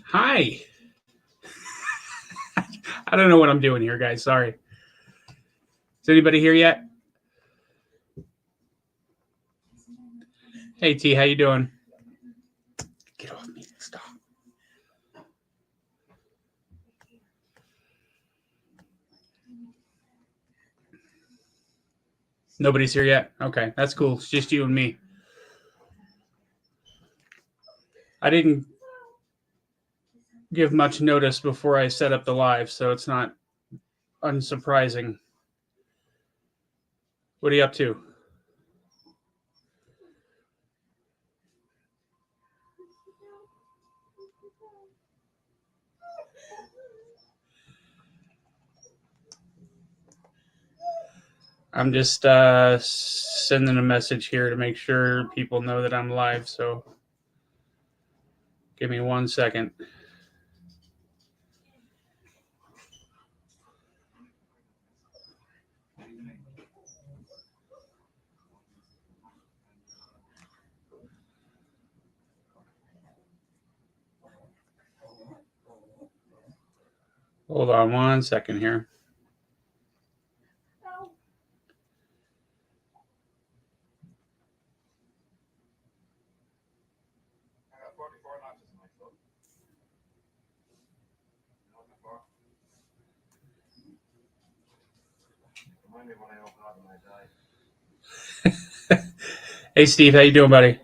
Hi. I don't know what I'm doing here, guys. Sorry. Is anybody here yet? Hey, T, how you doing? Get off me. Stop. Nobody's here yet? Okay, that's cool. It's just you and me. I didn't give much notice before I set up the live, so it's not unsurprising. What are you up to? I'm just sending a message here to make sure people know that I'm live, so give me 1 second. Hold on 1 second here. Hey, Steve, how you doing, buddy?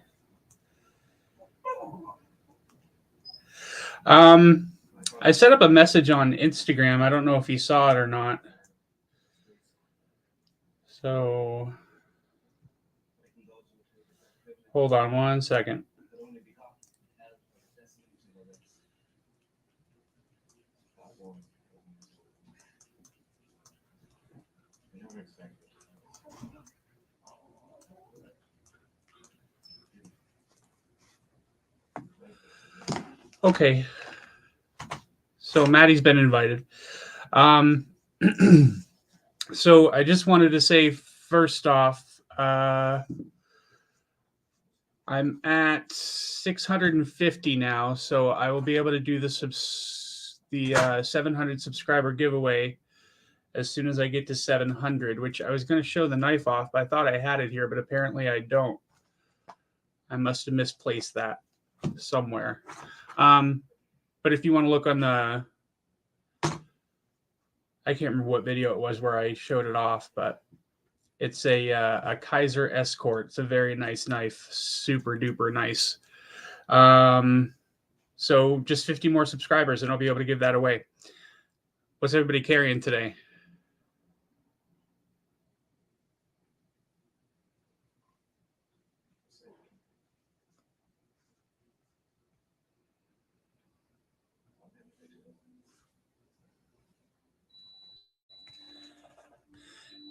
I set up a message on Instagram. I don't know if you saw it or not. So hold on 1 second. Okay. So Maddie's been invited. So I just wanted to say first off, I'm at 650 now, so I will be able to do the 700 subscriber giveaway as soon as I get to 700, which I was going to show the knife off, but I thought I had it here, but apparently I don't. I must have misplaced that somewhere. But if you want to look on the, I can't remember what video it was where I showed it off, but it's a Kaiser Escort. It's a very nice knife, super duper nice. So just 50 more subscribers and I'll be able to give that away. What's everybody carrying today?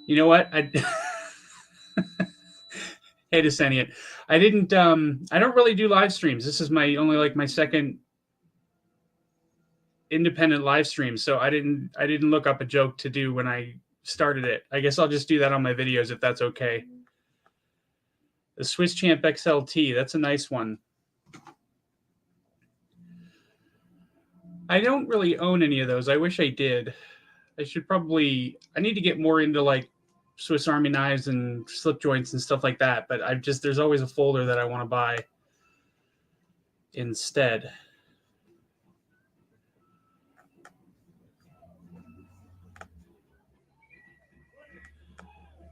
You know what? Hey, Descendant. I don't really do live streams. This is my only like my second independent live stream. So I didn't look up a joke to do when I started it. I guess I'll just do that on my videos if that's okay. The Swiss Champ XLT, that's a nice one. I don't really own any of those. I wish I did. I need to get more into like Swiss Army knives and slip joints and stuff like that. But there's always a folder that I want to buy instead.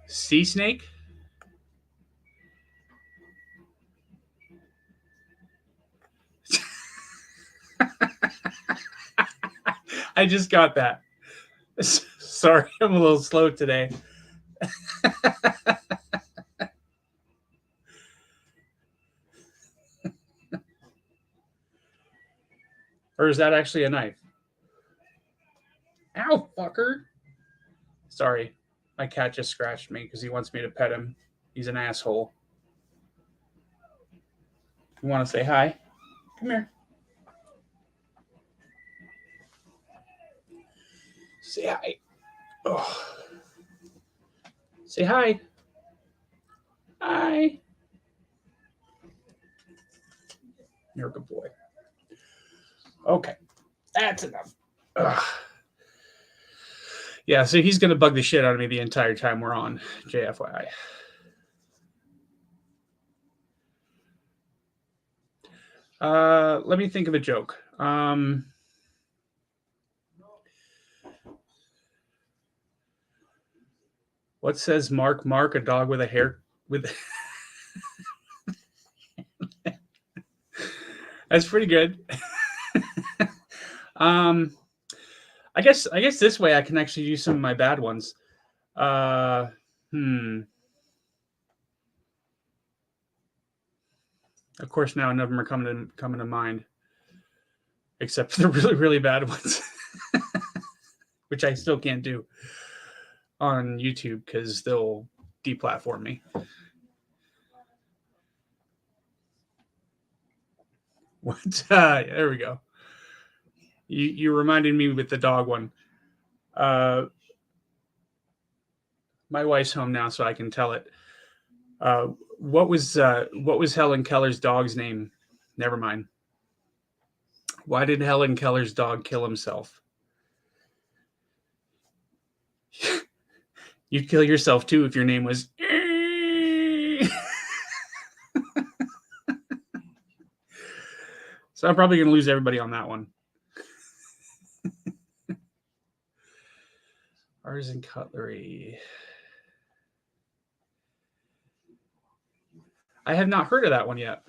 Sea snake? I just got that. Sorry, I'm a little slow today. Or is that actually a knife? Ow, fucker. Sorry, my cat just scratched me because he wants me to pet him. He's an asshole. You want to say hi? Come here. Say hi. Oh. Say hi. Hi. You're a good boy. Okay, that's enough. Ugh. Yeah, so he's going to bug the shit out of me the entire time we're on, JFYI. Let me think of a joke. What says Mark? Mark, a dog with a hair with. That's pretty good. I guess this way I can actually use some of my bad ones. Of course, now none of them are coming to mind, except for the really really bad ones, which I still can't do on YouTube because they'll deplatform me. What? There we go. You reminded me with the dog one. My wife's home now, so I can tell it. What was Helen Keller's dog's name? Never mind. Why did Helen Keller's dog kill himself? You'd kill yourself too if your name was. So I'm probably going to lose everybody on that one. Artisan cutlery. I have not heard of that one yet.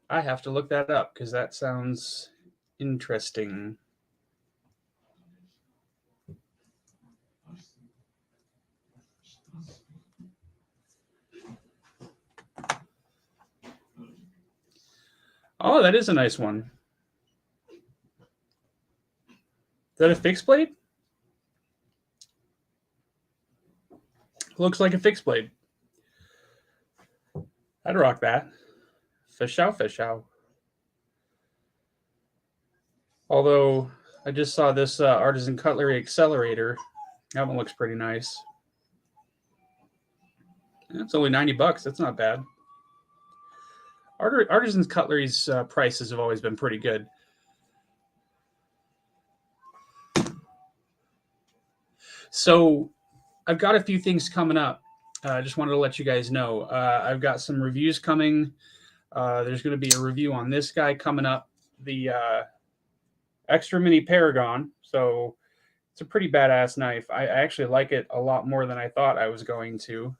I have to look that up because that sounds interesting. Oh, that is a nice one. Is that a fixed blade? Looks like a fixed blade. I'd rock that. Fish out. Although I just saw this Artisan Cutlery Accelerator. That one looks pretty nice. It's only $90. That's not bad. Artisan's Cutlery's prices have always been pretty good. So I've got a few things coming up. I just wanted to let you guys know. I've got some reviews coming. There's going to be a review on this guy coming up, the Extra Mini Paragon. So it's a pretty badass knife. I actually like it a lot more than I thought I was going to.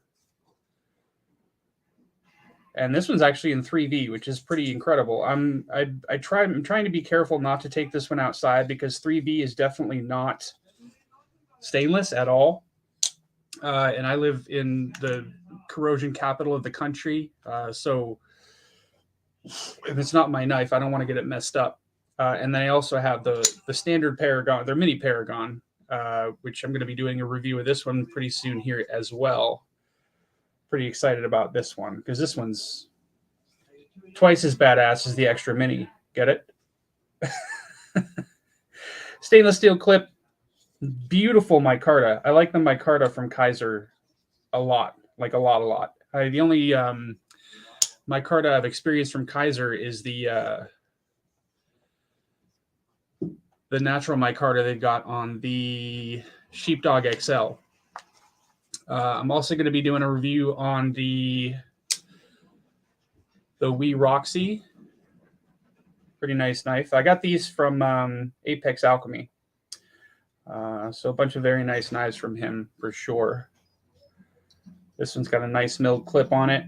And this one's actually in 3V, which is pretty incredible. I'm trying to be careful not to take this one outside because 3V is definitely not stainless at all. And I live in the corrosion capital of the country, so if it's not my knife, I don't want to get it messed up. And then I also have the standard Paragon, their mini Paragon, which I'm going to be doing a review of this one pretty soon here as well. Pretty excited about this one because this one's twice as badass as the Extra Mini. Get it? Stainless steel clip, beautiful micarta. I like the micarta from Kaiser a lot, like a lot. The only micarta I've experienced from Kaiser is the natural micarta they got on the Sheepdog XL. I'm also going to be doing a review on the Wee Roxy. Pretty nice knife. I got these from Apex Alchemy. So a bunch of very nice knives from him for sure. This one's got a nice milled clip on it.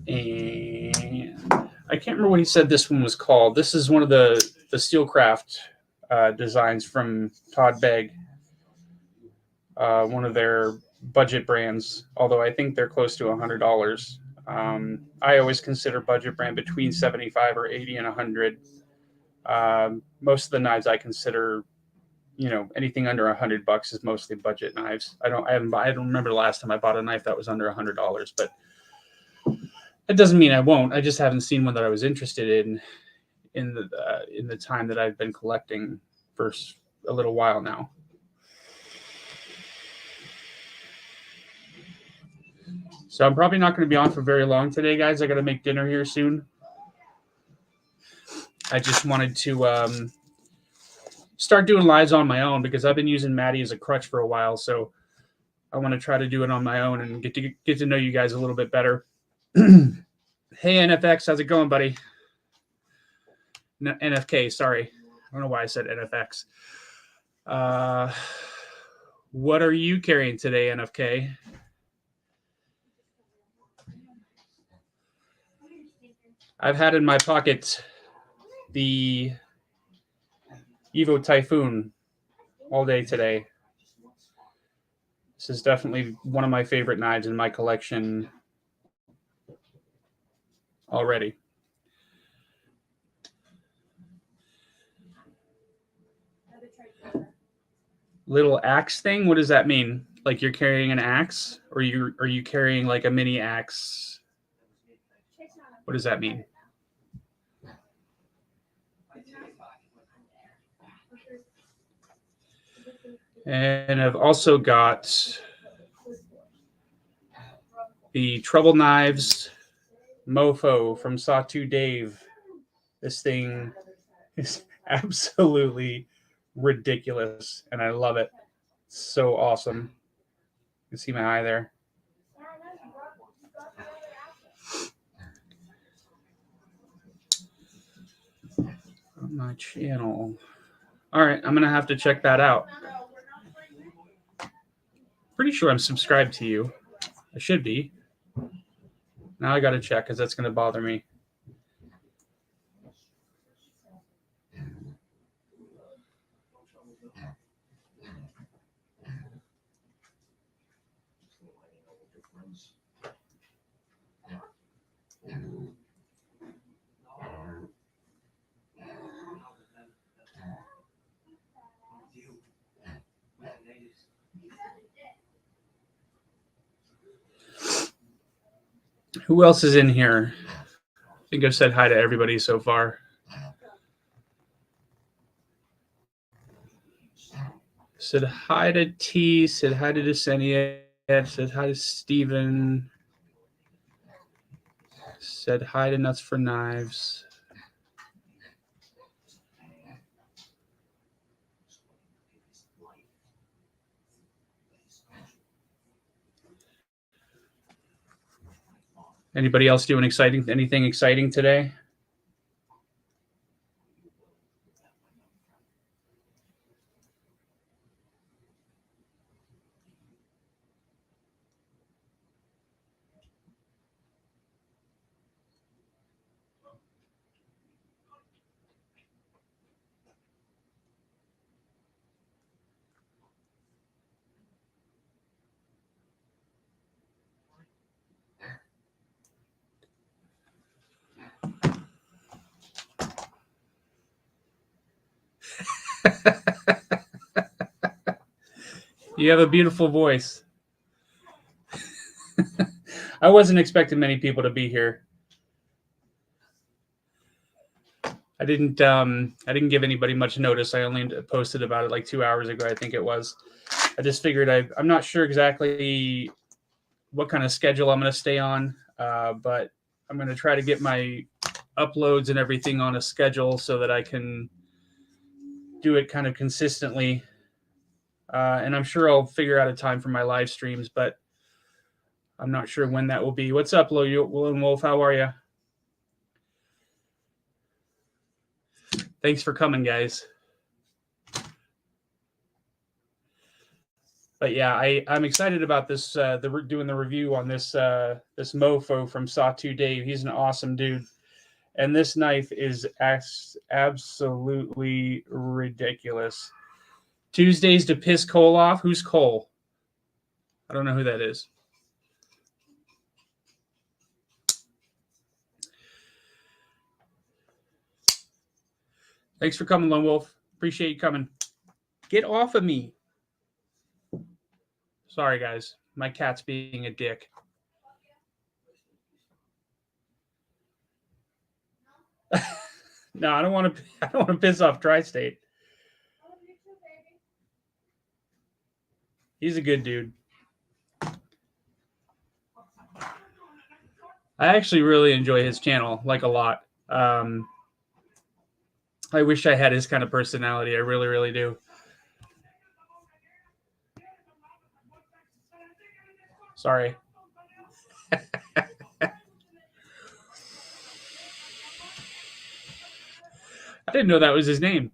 And I can't remember what he said this one was called. This is one of the Steelcraft designs from Todd Begg. One of their budget brands, although I think they're close to $100. I always consider budget brand between 75 or 80 and 100. Most of the knives I consider, anything under $100 is mostly budget knives. I don't remember the last time I bought a knife that was under $100, but that doesn't mean I won't. I just haven't seen one that I was interested in the time that I've been collecting for a little while now. So I'm probably not going to be on for very long today, guys. I got to make dinner here soon. I just wanted to start doing lives on my own because I've been using Maddie as a crutch for a while. So I want to try to do it on my own and get to know you guys a little bit better. Hey, NFX, how's it going, buddy? No, NFK, sorry. I don't know why I said NFX. What are you carrying today, NFK? I've had in my pocket the Evo Typhoon all day today. This is definitely one of my favorite knives in my collection already. Little axe thing? What does that mean? Like you're carrying an axe, or are you carrying like a mini axe? What does that mean? And I've also got the Trouble Knives Mofo from Sawtooth Dave. This thing is absolutely ridiculous, and I love it. It's so awesome. You can see my eye there. On my channel. All right, I'm gonna have to check that out. Pretty sure I'm subscribed to you. I should be. Now I gotta check because that's gonna bother me. Who else is in here? I think I've said hi to everybody so far. Said hi to T, said hi to Desenia, said hi to Steven, said hi to Nuts for Knives. Anybody else doing anything exciting today? You have a beautiful voice. I wasn't expecting many people to be here. I didn't give anybody much notice. I only posted about it like 2 hours ago, I think it was. I just figured I'm not sure exactly what kind of schedule I'm going to stay on, but I'm going to try to get my uploads and everything on a schedule so that I can do it kind of consistently. And I'm sure I'll figure out a time for my live streams, but I'm not sure when that will be. What's up, Lone Wolf? How are you? Thanks for coming, guys. But yeah, I'm excited about this. Doing the review on this this mofo from Sawtooth Dave. He's an awesome dude, and this knife is absolutely ridiculous. Tuesdays to piss Cole off. Who's Cole? I don't know who that is. Thanks for coming, Lone Wolf. Appreciate you coming. Get off of me. Sorry, guys. My cat's being a dick. No, I don't want to piss off Tri-State. He's a good dude. I actually really enjoy his channel, like a lot. I wish I had his kind of personality. I really, really do. Sorry. I didn't know that was his name.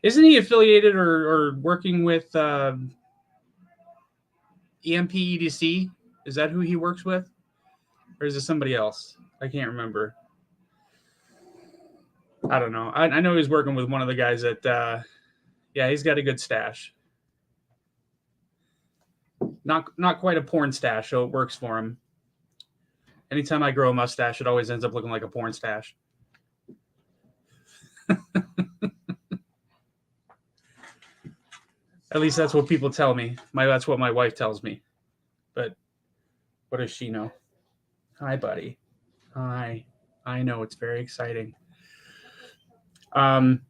Isn't he affiliated or working with EMP EDC? Is that who he works with? Or is it somebody else? I can't remember. I don't know. I know he's working with one of the guys that, yeah, he's got a good stash. Not quite a porn stash, so it works for him. Anytime I grow a mustache, it always ends up looking like a porn stash. At least that's what people tell me. That's what my wife tells me. But what does she know? Hi, buddy. Hi. I know, it's very exciting. Now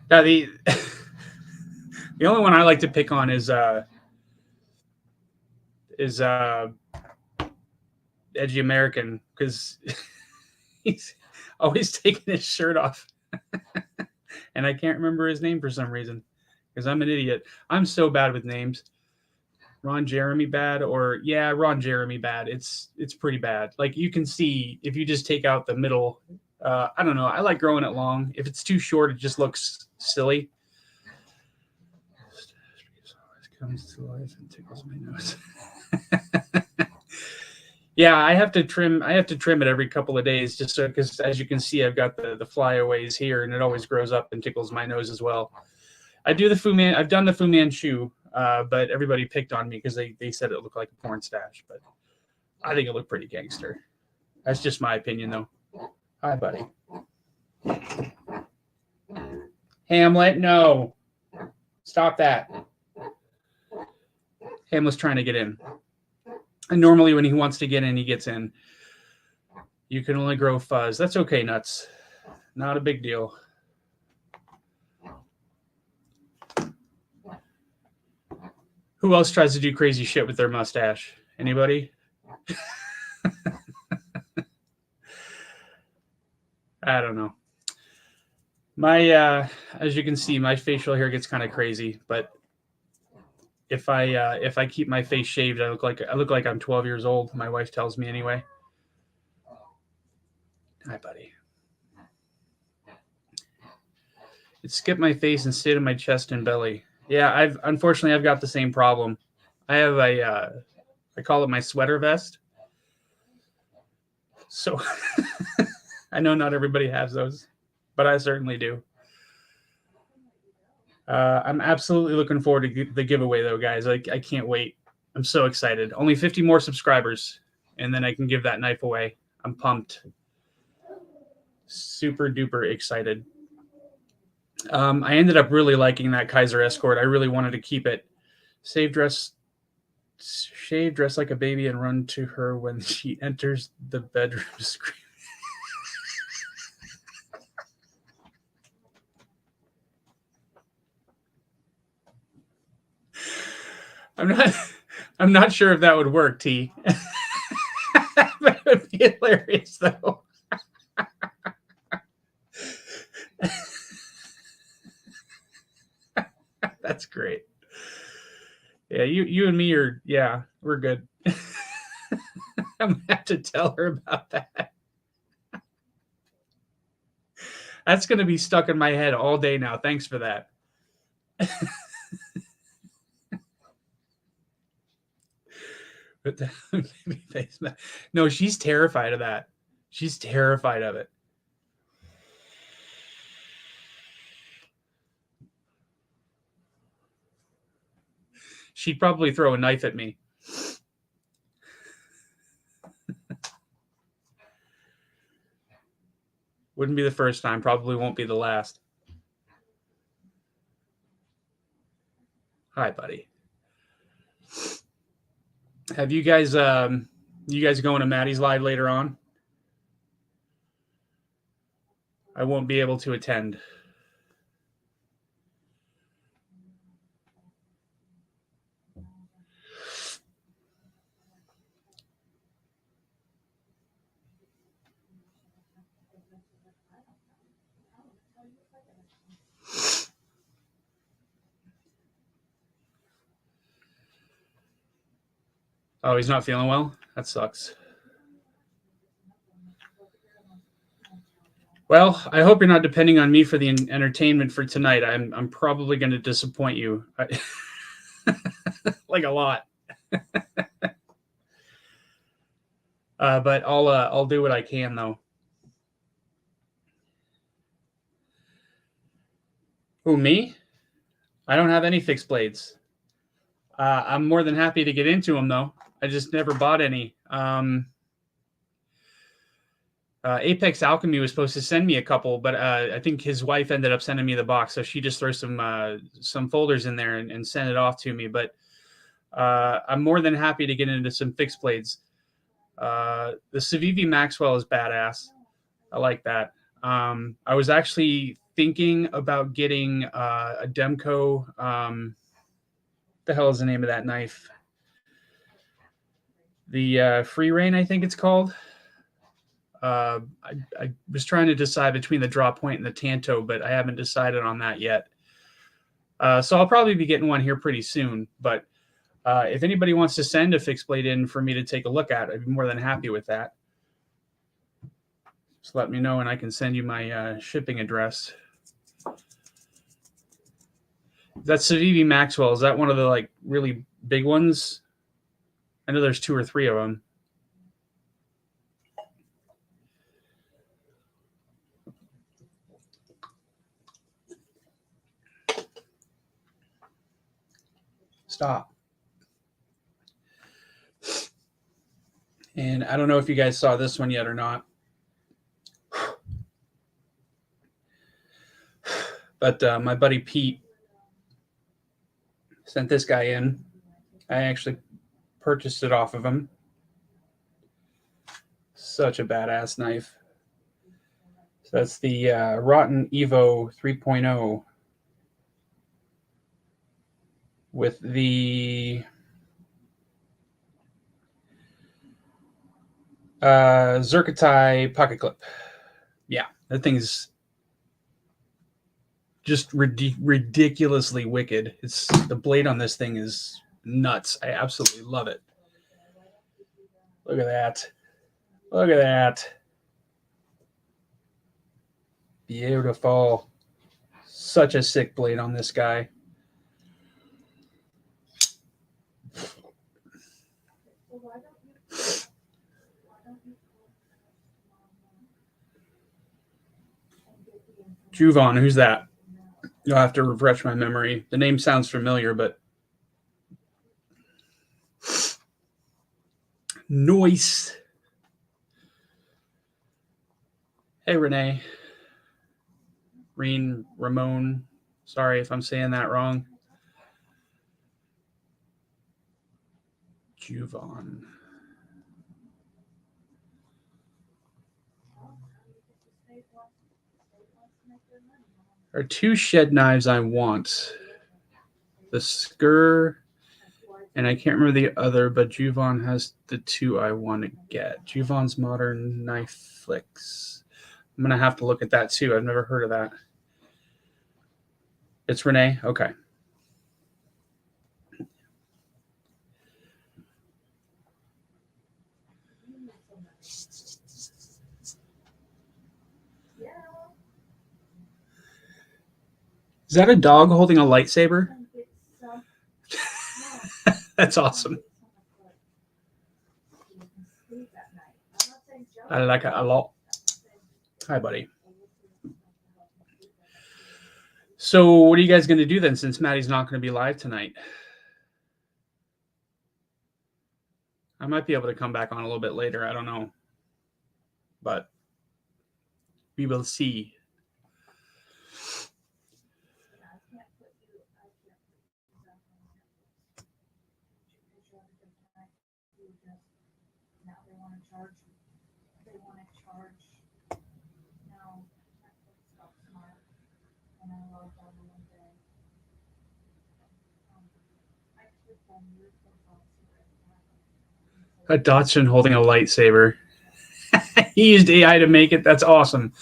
the the only one I like to pick on is Edgy American, because he's always taking his shirt off. And I can't remember his name for some reason, because I'm an idiot. I'm so bad with names. Ron Jeremy bad, or yeah, Ron Jeremy bad. It's pretty bad. Like, you can see if you just take out the middle. I don't know. I like growing it long. If it's too short, it just looks silly. Comes to life and tickles my nose. Yeah, I have to trim it every couple of days, just so, because as you can see, I've got the flyaways here, and it always grows up and tickles my nose as well. I've done the Fu Manchu, but everybody picked on me because they said it looked like a porn stash, but I think it looked pretty gangster. That's just my opinion, though. Hi, buddy. Hamlet, no. Stop that. Hamlet's trying to get in. And normally when he wants to get in, he gets in. You can only grow fuzz. That's okay, Nuts. Not a big deal. Who else tries to do crazy shit with their mustache? Anybody? I don't know. My as you can see, my facial hair gets kind of crazy, but if I keep my face shaved, I look like I'm 12 years old. My wife tells me anyway. Hi, buddy. It skipped my face and stayed in my chest and belly. Yeah, unfortunately I've got the same problem. I have I call it my sweater vest. So I know not everybody has those, but I certainly do. I'm absolutely looking forward to the giveaway, though, guys. I can't wait. I'm so excited. Only 50 more subscribers, and then I can give that knife away. I'm pumped. Super duper excited. I ended up really liking that Kaiser Escort. I really wanted to keep it. Shave dress like a baby and run to her when she enters the bedroom screaming. I'm not sure if that would work, T. But it would be hilarious, though. That's great. Yeah, you and me are, yeah, we're good. I'm gonna have to tell her about that. That's gonna be stuck in my head all day now. Thanks for that. No, she's terrified of that. She's terrified of it. She'd probably throw a knife at me. Wouldn't be the first time. Probably won't be the last. Hi, buddy. Have you guys going to Maddie's live later on? I won't be able to attend. Oh, he's not feeling well? That sucks. Well, I hope you're not depending on me for the entertainment for tonight. I'm probably going to disappoint you. Like a lot. But I'll do what I can though. Who, me? I don't have any fixed blades. I'm more than happy to get into them though. I just never bought any. Apex Alchemy was supposed to send me a couple, but I think his wife ended up sending me the box, so she just throws some folders in there and send it off to me. But I'm more than happy to get into some fixed blades. The Civivi Maxwell is badass. I like that. I was actually thinking about getting a Demco. The hell is the name of that knife? The Free Reign, I think it's called. I was trying to decide between the Draw Point and the Tanto, but I haven't decided on that yet. So I'll probably be getting one here pretty soon. But if anybody wants to send a fixed blade in for me to take a look at, I'd be more than happy with that. Just let me know and I can send you my shipping address. That's Civivi Maxwell. Is that one of the like really big ones? I know there's 2 or 3 of them. Stop. And I don't know if you guys saw this one yet or not. But my buddy Pete sent this guy in. I actually purchased it off of him. Such a badass knife. So that's the Rotten Evo 3.0 with the Zircotai pocket clip. Yeah, that thing's just ridiculously wicked. It's the blade on this thing is nuts. I absolutely love it. Look at that. Look at that. Beautiful. Such a sick blade on this guy. Juvon, who's that? You'll have to refresh my memory. The name sounds familiar, but nice. Hey, Renee. Ramon. Sorry if I'm saying that wrong. Juvon. There are 2 shed knives I want. The Skur, and I can't remember the other, but Juvon has the 2 I want to get. Juvon's Modern Knife Flicks. I'm going to have to look at that too. I've never heard of that. It's Renee? Okay. Is that a dog holding a lightsaber? That's awesome. I like it a lot. Hi, buddy. So what are you guys going to do then since Maddie's not going to be live tonight? I might be able to come back on a little bit later. I don't know. But we will see. A Dachshund holding a lightsaber. He used AI to make it. That's awesome.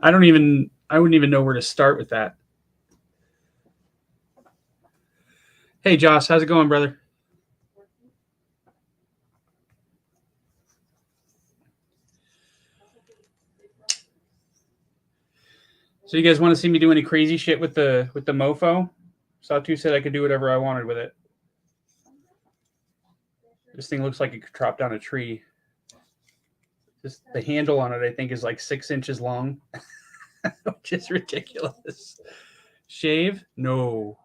I wouldn't even know where to start with that. Hey, Josh, how's it going, brother? So you guys want to see me do any crazy shit with the mofo? Sawtooth said I could do whatever I wanted with it. This thing looks like it could drop down a tree. Just the handle on it, I think, is like 6 inches long, which is ridiculous. Shave? No.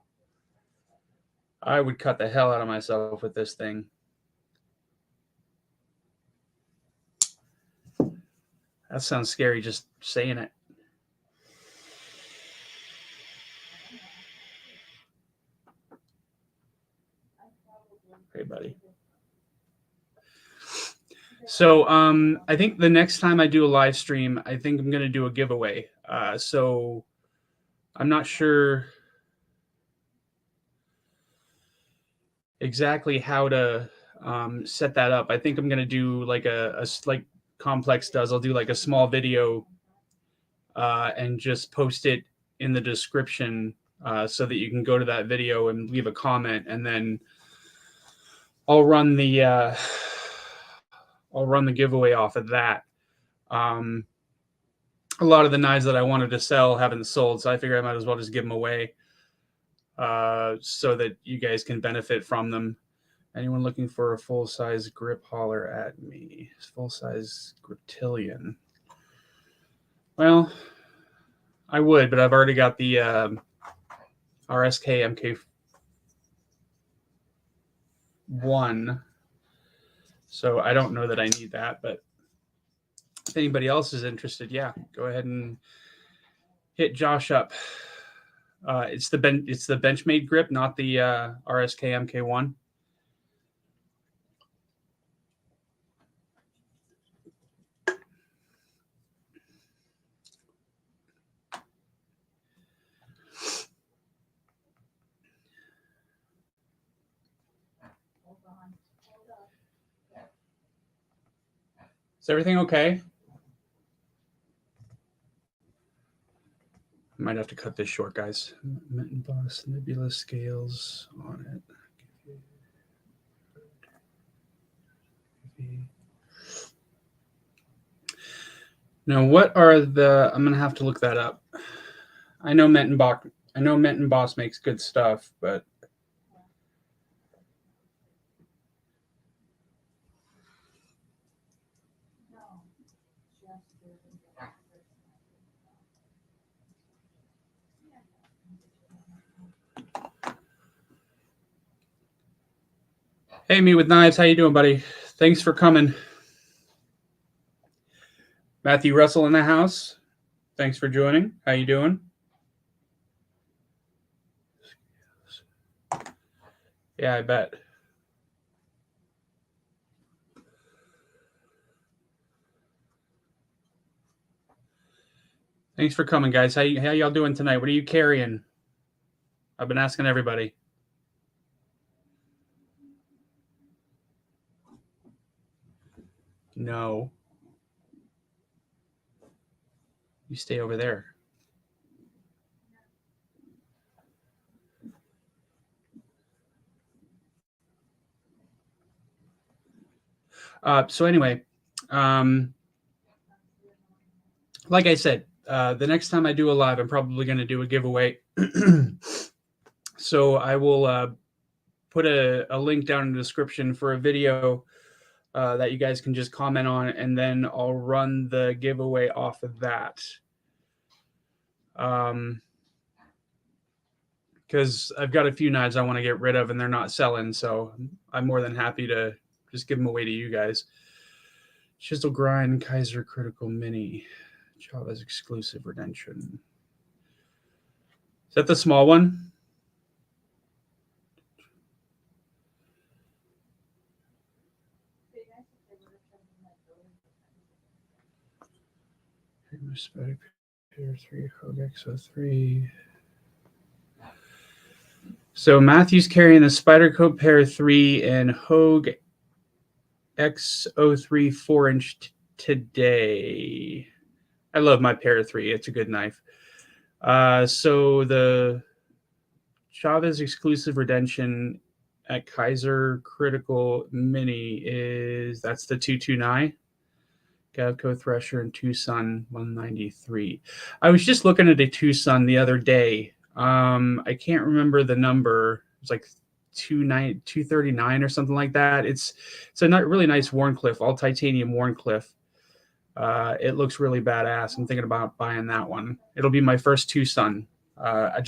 I would cut the hell out of myself with this thing. That sounds scary just saying it. Hey, buddy. So I think the next time I do a live stream, I think I'm going to do a giveaway. So I'm not sure exactly how to set that up. I think I'm going to do like like Complex does. I'll do like a small video and just post it in the description so that you can go to that video and leave a comment, and then I'll run the giveaway off of that. A lot of the knives that I wanted to sell haven't sold, so I figure I might as well just give them away so that you guys can benefit from them. Anyone looking for a full-size grip, holler at me. Full-size Griptilian. Well, I would, but I've already got the RSK MK1, so I don't know that I need that, but if anybody else is interested, yeah, go ahead and hit Josh up. It's the Benchmade grip, not the RSK MK1. Is everything okay? I might have to cut this short, guys. Mitten Boss Nebula scales on it. Now, what are the? I'm gonna have to look that up. I know Mitten Boss makes good stuff, but hey, Me with Knives, how you doing, buddy? Thanks for coming. Matthew Russell in the house. Thanks for joining. How you doing? Yeah, I bet. Thanks for coming, guys. How y'all doing tonight? What are you carrying? I've been asking everybody. No. You stay over there. So anyway, like I said, the next time I do a live, I'm probably going to do a giveaway. So I will put a link down in the description for a video that you guys can just comment on, and then I'll run the giveaway off of that. Because I've got a few knives I want to get rid of and they're not selling, so I'm more than happy to just give them away to you guys. Chisel Grind Kaiser Critical Mini Chavez exclusive redemption. Is that the small one? Spider Pair 3 Hogue XO3. So Matthew's carrying the Spyderco Pair 3 and Hogue XO3 4-inch today. I love my Pair 3. It's a good knife. So the Chavez exclusive redemption at Kaiser Critical Mini that's the 229. Gavco Thresher in Tucson 193. I was just looking at a Tucson the other day. I can't remember the number. It's like 239 or something like that. It's a really nice Wharncliffe, all titanium Wharncliffe. It looks really badass. I'm thinking about buying that one. It'll be my first Tucson. I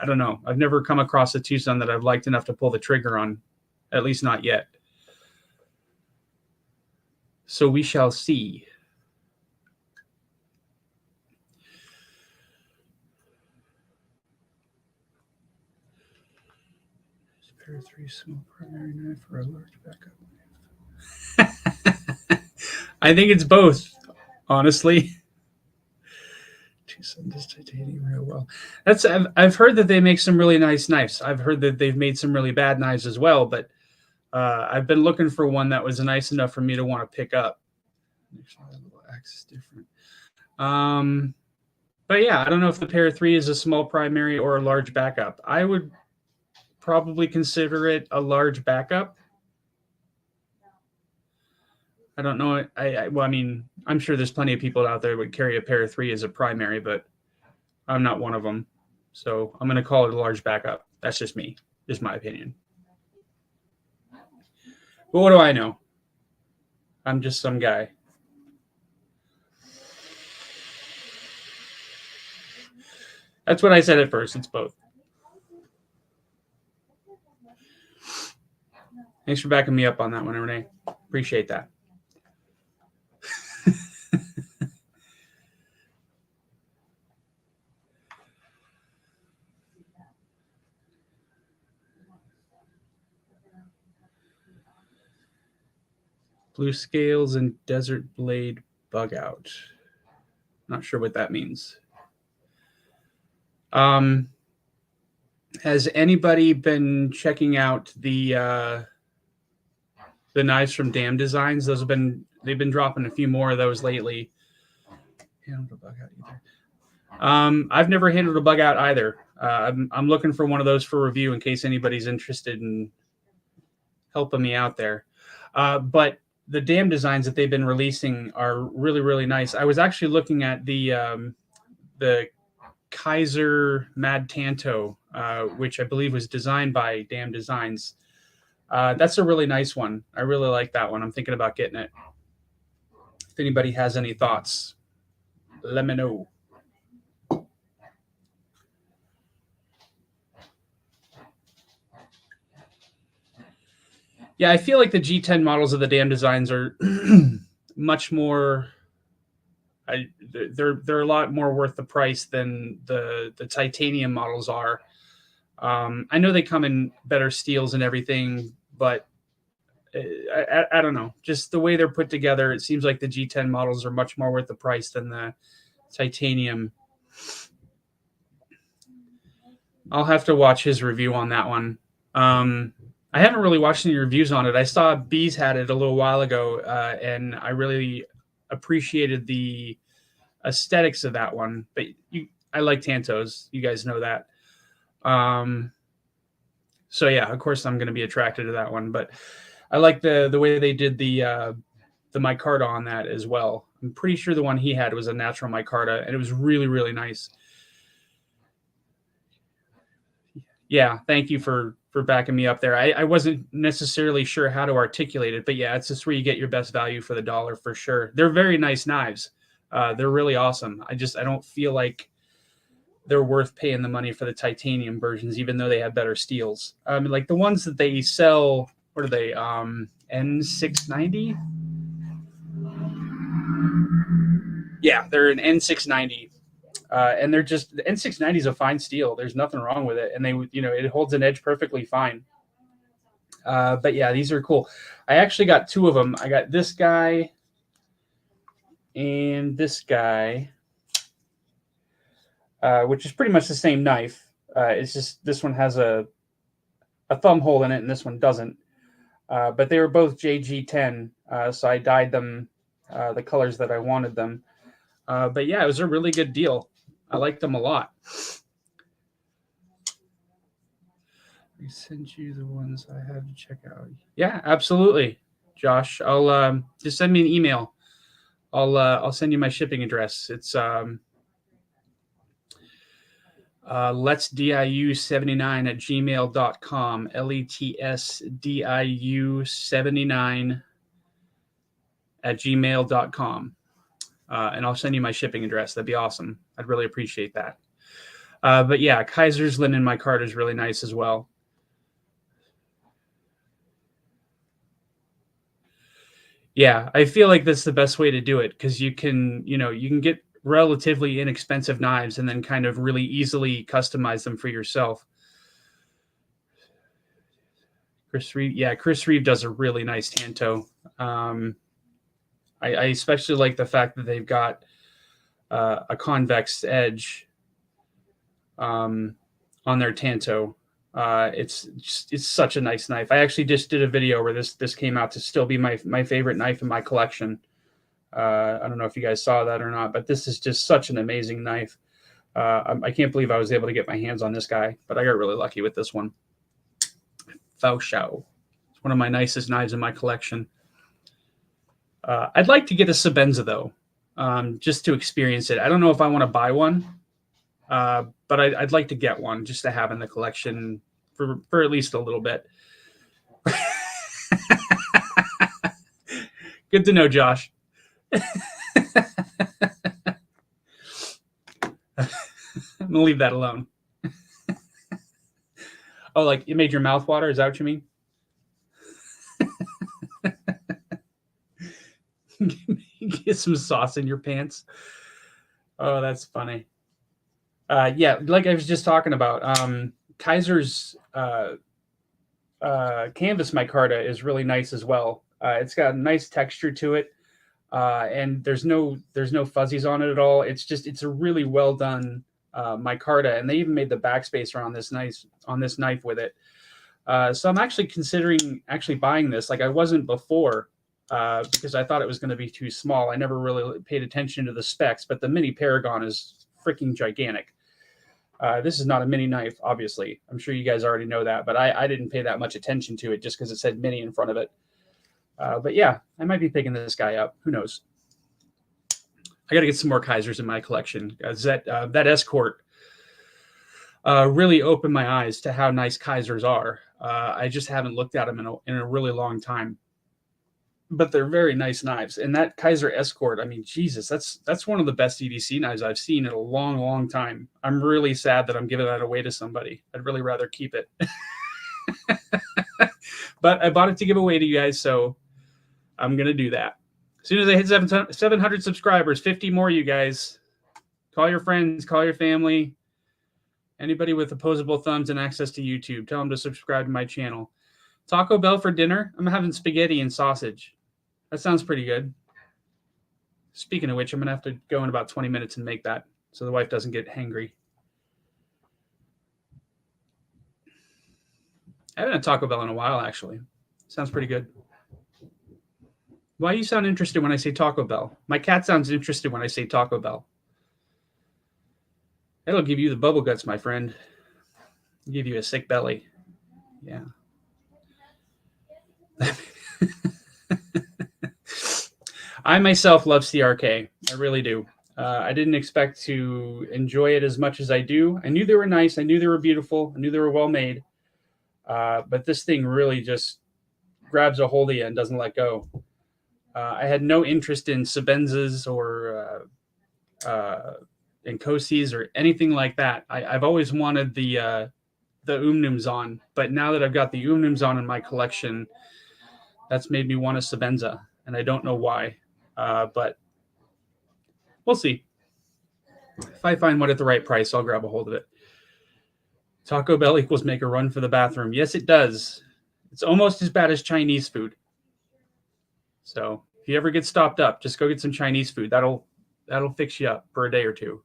don't know. I've never come across a Tucson that I've liked enough to pull the trigger on, at least not yet. So we shall see. Pair 3 small primary knife or a large backup. I think it's both, honestly. Tucson does titanium real well. I've heard that they make some really nice knives. I've heard that they've made some really bad knives as well, but I've been looking for one that was nice enough for me to want to pick up. Actually, the little axe is different. But yeah, I don't know if the Pair 3 is a small primary or a large backup. I would probably consider it a large backup. I don't know. Well, I mean, I'm sure there's plenty of people out there who would carry a Pair 3 as a primary, but I'm not one of them. So I'm going to call it a large backup. That's just me. Just my opinion. But what do I know? I'm just some guy. That's what I said at first. It's both. Thanks for backing me up on that one, Renee. Appreciate that. Blue scales and desert blade bug out. Not sure what that means. Has anybody been checking out the knives from Dam Designs? They've been dropping a few more of those lately. Handled a bug out either. I've never handled a bug out either. I'm looking for one of those for review in case anybody's interested in helping me out there. But the Dam Designs that they've been releasing are really, really nice. I was actually looking at the Kaiser Mad Tanto, which I believe was designed by Dam Designs. That's a really nice one. I really like that one. I'm thinking about getting it. If anybody has any thoughts, let me know. Yeah, I feel like the G10 models of the Dam Designs are much more. They're a lot more worth the price than the titanium models are. I know they come in better steels and everything, but I don't know. Just the way they're put together, it seems like the G10 models are much more worth the price than the titanium. I'll have to watch his review on that one. I haven't really watched any reviews on it. I saw Bees had it a little while ago, and I really appreciated the aesthetics of that one. But I like Tantos. You guys know that. So yeah, of course I'm going to be attracted to that one. But I like the way they did the micarta on that as well. I'm pretty sure the one he had was a natural micarta, and it was really, really nice. Yeah, thank you for backing me up there. I wasn't necessarily sure how to articulate it, but yeah, it's just where you get your best value for the dollar for sure. They're very nice knives. They're really awesome. I don't feel like they're worth paying the money for the titanium versions, even though they have better steels. Like the ones that they sell, what are they? N690? Yeah, they're an N690. And they're just, the N690 is a fine steel. There's nothing wrong with it. And it holds an edge perfectly fine. But yeah, these are cool. I actually got two of them. I got this guy and this guy, which is pretty much the same knife. It's just this one has a thumb hole in it and this one doesn't. But they were both JG10, so I dyed them the colors that I wanted them. But yeah, it was a really good deal. I liked them a lot. I sent you the ones I had to check out. Yeah, absolutely, Josh. I'll just send me an email. I'll send you my shipping address. It's letsdiu79 at gmail.com. letsdiu79 at gmail.com. And I'll send you my shipping address. That'd be awesome. I'd really appreciate that. But yeah, Kaiser's linen micarta is really nice as well. Yeah, I feel like that's the best way to do it because you can get relatively inexpensive knives and then kind of really easily customize them for yourself. Chris Reeve does a really nice Tanto. I especially like the fact that they've got a convex edge on their Tanto. It's such a nice knife. I actually just did a video where this came out to still be my favorite knife in my collection. I don't know if you guys saw that or not, but this is just such an amazing knife. I can't believe I was able to get my hands on this guy, but I got really lucky with this one. Faoshao. It's one of my nicest knives in my collection. I'd like to get a Sebenza though, just to experience it. I don't know if I want to buy one, but I'd like to get one just to have in the collection for at least a little bit. Good to know, Josh. I'm gonna leave that alone. Oh, like it made your mouth water? Is that what you mean? Get some sauce in your pants. Oh, that's funny. Yeah, like I was just talking about, Kaiser's canvas micarta is really nice as well. It's got a nice texture to it, and there's no fuzzies on it at all. It's a really well done micarta, and they even made the backspacer on this knife with it. So I'm actually considering buying this. Like I wasn't before because I thought it was going to be too small. I never really paid attention to the specs, but the mini Paragon is freaking gigantic. This is not a mini knife, obviously. I'm sure you guys already know that, but I didn't pay that much attention to it just because it said mini in front of it. But yeah, I might be picking this guy up. Who knows? I got to get some more Kaisers in my collection. That Escort really opened my eyes to how nice Kaisers are. I just haven't looked at them in a really long time. But they're very nice knives. And that Kaiser Escort, I mean, Jesus, that's one of the best EDC knives I've seen in a long, long time. I'm really sad that I'm giving that away to somebody. I'd really rather keep it. But I bought it to give away to you guys, so I'm going to do that. As soon as I hit 700 subscribers, 50 more, you guys. Call your friends, call your family, anybody with opposable thumbs and access to YouTube. Tell them to subscribe to my channel. Taco Bell for dinner? I'm having spaghetti and sausage. That sounds pretty good. Speaking of which, I'm going to have to go in about 20 minutes and make that so the wife doesn't get hangry. I haven't had Taco Bell in a while, actually. Sounds pretty good. Why do you sound interested when I say Taco Bell? My cat sounds interested when I say Taco Bell. That'll give you the bubble guts, my friend. Give you a sick belly. Yeah. I myself love CRK. I really do. I didn't expect to enjoy it as much as I do. I knew they were nice. I knew they were beautiful. I knew they were well made. But this thing really just grabs a hold of you and doesn't let go. I had no interest in Sebenzas or Nkosi's or anything like that. I've always wanted the Umnums on, but now that I've got the Umnums on in my collection, that's made me want a Sebenza, and I don't know why, but we'll see. If I find one at the right price, I'll grab a hold of it. Taco Bell equals make a run for the bathroom. Yes, it does. It's almost as bad as Chinese food. So if you ever get stopped up, just go get some Chinese food. That'll fix you up for a day or two.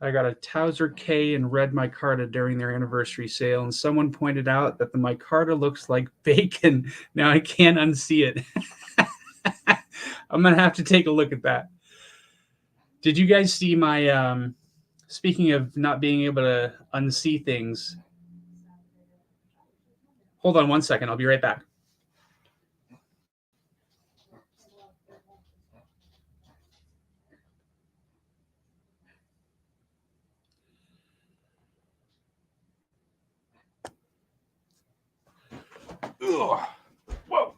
I got a Towser K and red micarta during their anniversary sale, and someone pointed out that the micarta looks like bacon. Now I can't unsee it. I'm going to have to take a look at that. Did you guys see my, speaking of not being able to unsee things, hold on one second. I'll be right back. Ugh. Whoa.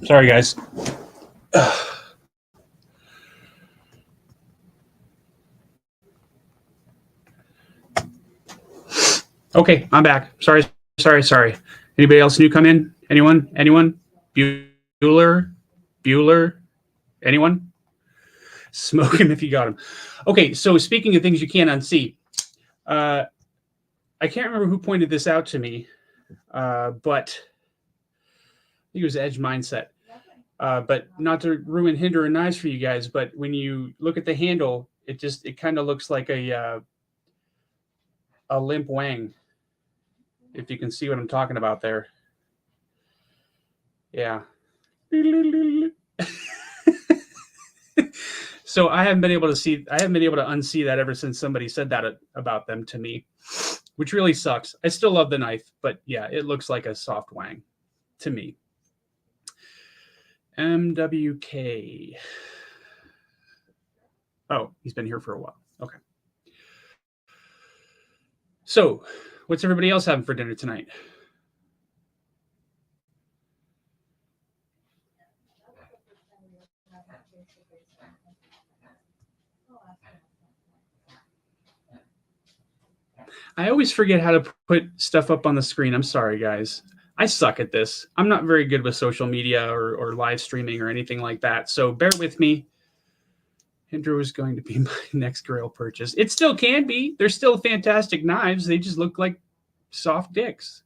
Sorry, guys. Okay, I'm back. Sorry. Anybody else new come in? Anyone? Bueller? Anyone? Smoke him if you got him. Okay, so speaking of things you can't unsee, I can't remember who pointed this out to me, but I think it was Edge Mindset. But not to ruin Hinder and Knives for you guys, but when you look at the handle, it kind of looks like a limp wang. If you can see what I'm talking about there. Yeah. So I haven't been able to unsee that ever since somebody said that about them to me, which really sucks. I still love the knife, but yeah, it looks like a soft wang to me. MWK. Oh, he's been here for a while. Okay. So, what's everybody else having for dinner tonight? I always forget how to put stuff up on the screen. I'm sorry, guys. I suck at this. I'm not very good with social media or live streaming or anything like that. So bear with me. Andrew is going to be my next grail purchase. It still can be. They're still fantastic knives. They just look like soft dicks.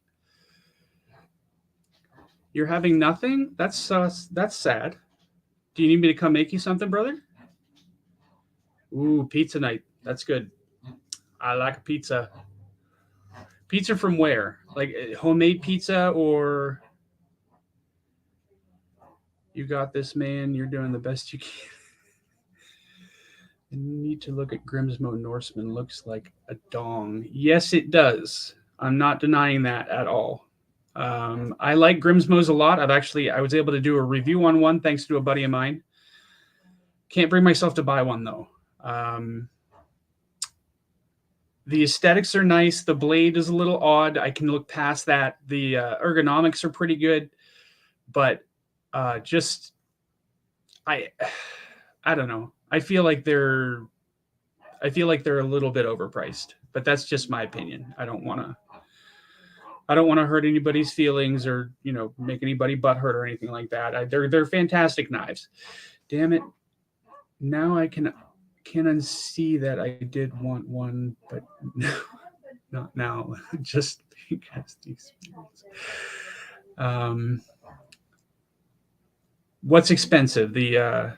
You're having nothing? That's sad. Do you need me to come make you something, brother? Ooh, pizza night. That's good. I like pizza. Pizza from where? Like homemade pizza, or you got this, man? You're doing the best you can. You need to look at Grimsmo Norseman. Looks like a dong. Yes, it does. I'm not denying that at all. I like Grimsmo's a lot. I was able to do a review on one thanks to a buddy of mine. Can't bring myself to buy one though. The aesthetics are nice. The blade is a little odd. I can look past that. The ergonomics are pretty good, but I don't know. I feel like they're a little bit overpriced, but that's just my opinion. I don't want to hurt anybody's feelings or, make anybody butthurt or anything like that. They're fantastic knives. Damn it. Now I can unsee that I did want one, but no, not now. Just because the experience. What's expensive? The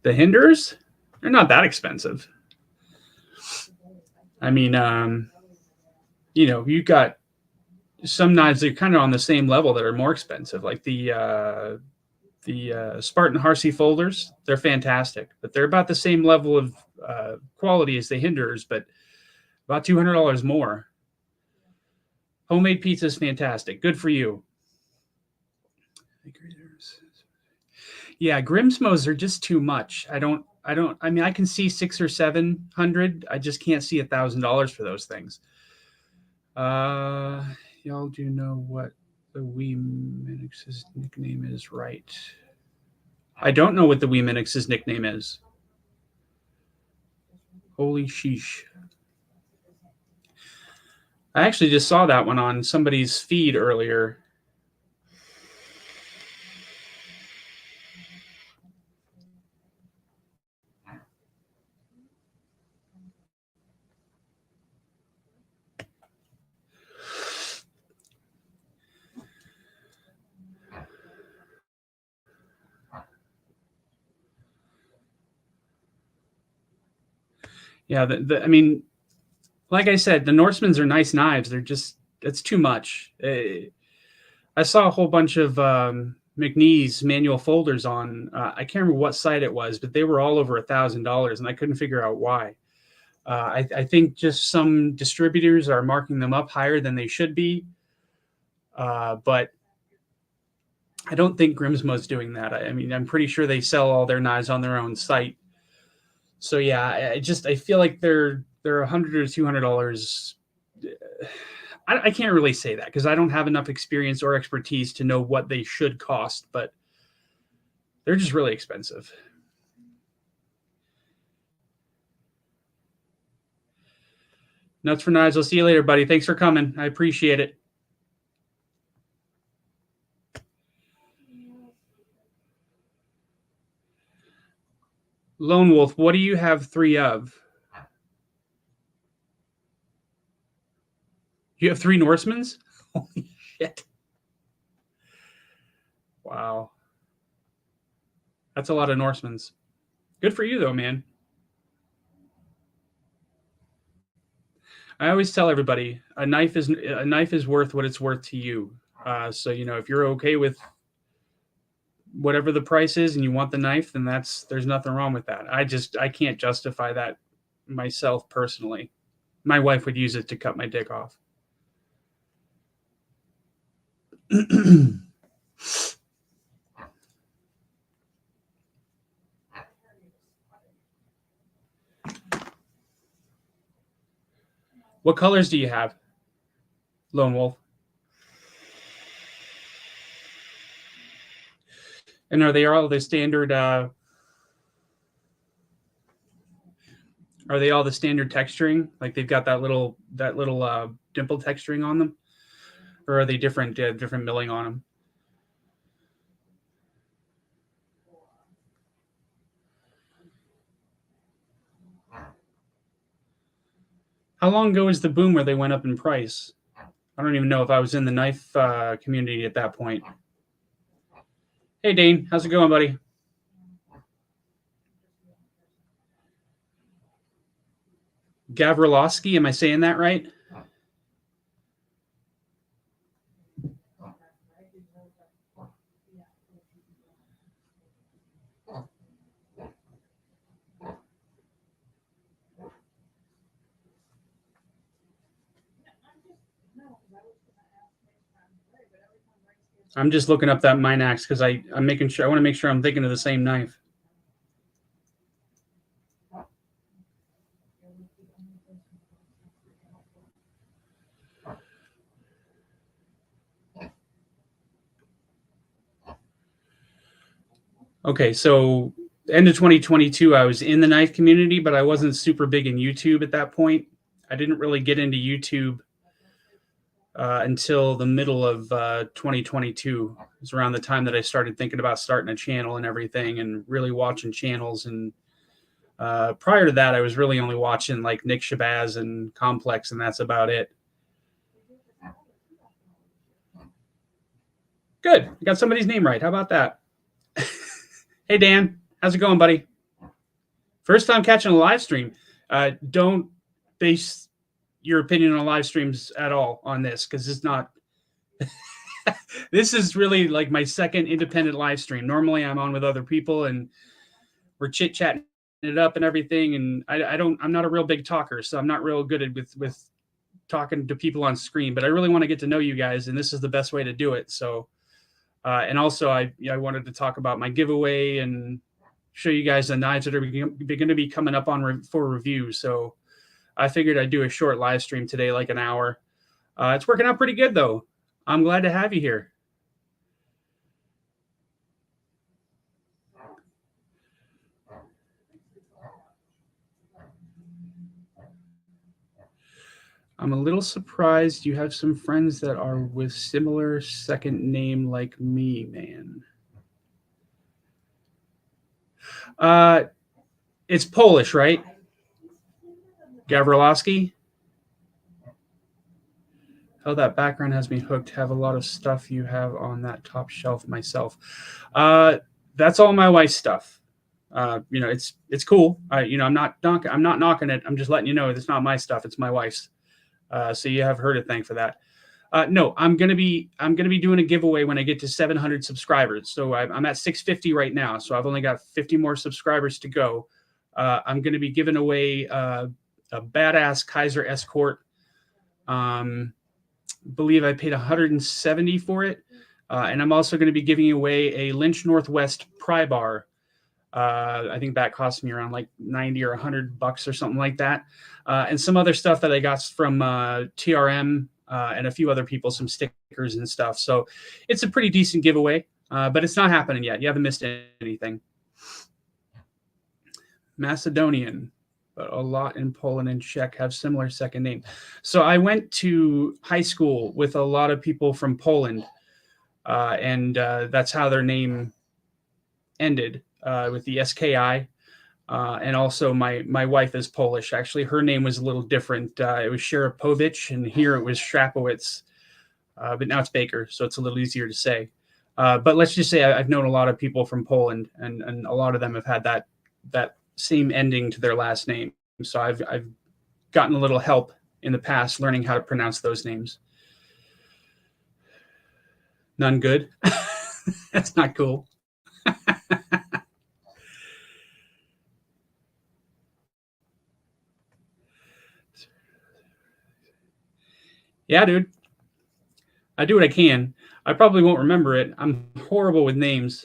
The Hinders, they're not that expensive. I mean, you got some knives that are kind of on the same level that are more expensive, like the Spartan Harsey folders. They're fantastic, but they're about the same level of quality as the Hinders, but about $200 more. Homemade pizza is fantastic. Good for you. Yeah, Grimsmos are just too much. I mean, I can see 600 or 700. I just can't see $1,000 for those things. Y'all do know what the Wee Minix's nickname is, right? I don't know what the Wee Minix's nickname is. Holy sheesh. I actually just saw that one on somebody's feed earlier. Yeah, I mean, like I said, the Norsemans are nice knives. They're just, it's too much. I saw a whole bunch of McNee's manual folders on, I can't remember what site it was, but they were all over $1,000, and I couldn't figure out why. I think just some distributors are marking them up higher than they should be, but I don't think Grimsmo's doing that. I mean, I'm pretty sure they sell all their knives on their own site. So yeah, I feel like they're $100 or $200. I can't really say that because I don't have enough experience or expertise to know what they should cost, but they're just really expensive. Nuts for knives. I'll see you later, buddy. Thanks for coming. I appreciate it. Lone Wolf, what do you have 3 of? You have 3 Norsemans? Holy shit. Wow. That's a lot of Norsemans. Good for you, though, man. I always tell everybody a knife is worth what it's worth to you. So if you're okay with whatever the price is and you want the knife, then there's nothing wrong with that. I can't justify that myself personally. My wife would use it to cut my dick off. What colors do you have, Lone Wolf? And are they all the standard? Are they all the standard texturing? Like they've got that little dimple texturing on them, or are they different milling on them? How long ago was the boom where they went up in price? I don't even know if I was in the knife community at that point. Hey, Dane. How's it going, buddy? Gavrilowski, am I saying that right? I'm just looking up that Minax because I'm making sure. I want to make sure I'm thinking of the same knife. Okay, so end of 2022, I was in the knife community, but I wasn't super big in YouTube at that point. I didn't really get into YouTube until the middle of 2022. It was around the time that I started thinking about starting a channel and everything and really watching channels. And prior to that, I was really only watching like Nick Shabazz and Complex, and that's about it. Good. I got somebody's name right. How about that? Hey, Dan. How's it going, buddy? First time catching a live stream. Don't base your opinion on live streams at all on this, because it's not. This is really like my second independent live stream. Normally I'm on with other people and we're chit chatting it up and everything. And I'm not a real big talker, so I'm not real good at with talking to people on screen, but I really want to get to know you guys, and this is the best way to do it. So, and also I wanted to talk about my giveaway and show you guys the knives that are going to be coming up on for review. So I figured I'd do a short live stream today, like an hour. It's working out pretty good though. I'm glad to have you here. I'm a little surprised you have some friends that are with similar second name like me, man. It's Polish, right? Gavrilowski? Oh, that background has me hooked. Have a lot of stuff you have on that top shelf myself. That's all my wife's stuff. It's cool. I'm not knocking it. I'm just letting you know it's not my stuff. It's my wife's. So you have her to thank for that. No, I'm gonna be doing a giveaway when I get to 700 subscribers. So I'm at 650 right now. So I've only got 50 more subscribers to go. I'm gonna be giving away a badass Kaiser Escort. Believe I paid 170 for it, and I'm also going to be giving away a Lynch Northwest pry bar. I think that cost me around like 90 or $100 or something like that, and some other stuff that I got from TRM and a few other people, some stickers and stuff. So it's a pretty decent giveaway, but it's not happening yet. You haven't missed anything. Macedonian, but a lot in Poland and Czech have similar second name. So I went to high school with a lot of people from Poland, and that's how their name ended, with the SKI. And also my wife is Polish. Actually, her name was a little different. It was Sharapowicz, and here it was Shrapowicz. But now it's Baker, so it's a little easier to say. But let's just say I've known a lot of people from Poland, and a lot of them have had that same ending to their last name. So I've gotten a little help in the past learning how to pronounce those names. None good. That's not cool. Yeah, dude. I do what I can. I probably won't remember it. I'm horrible with names.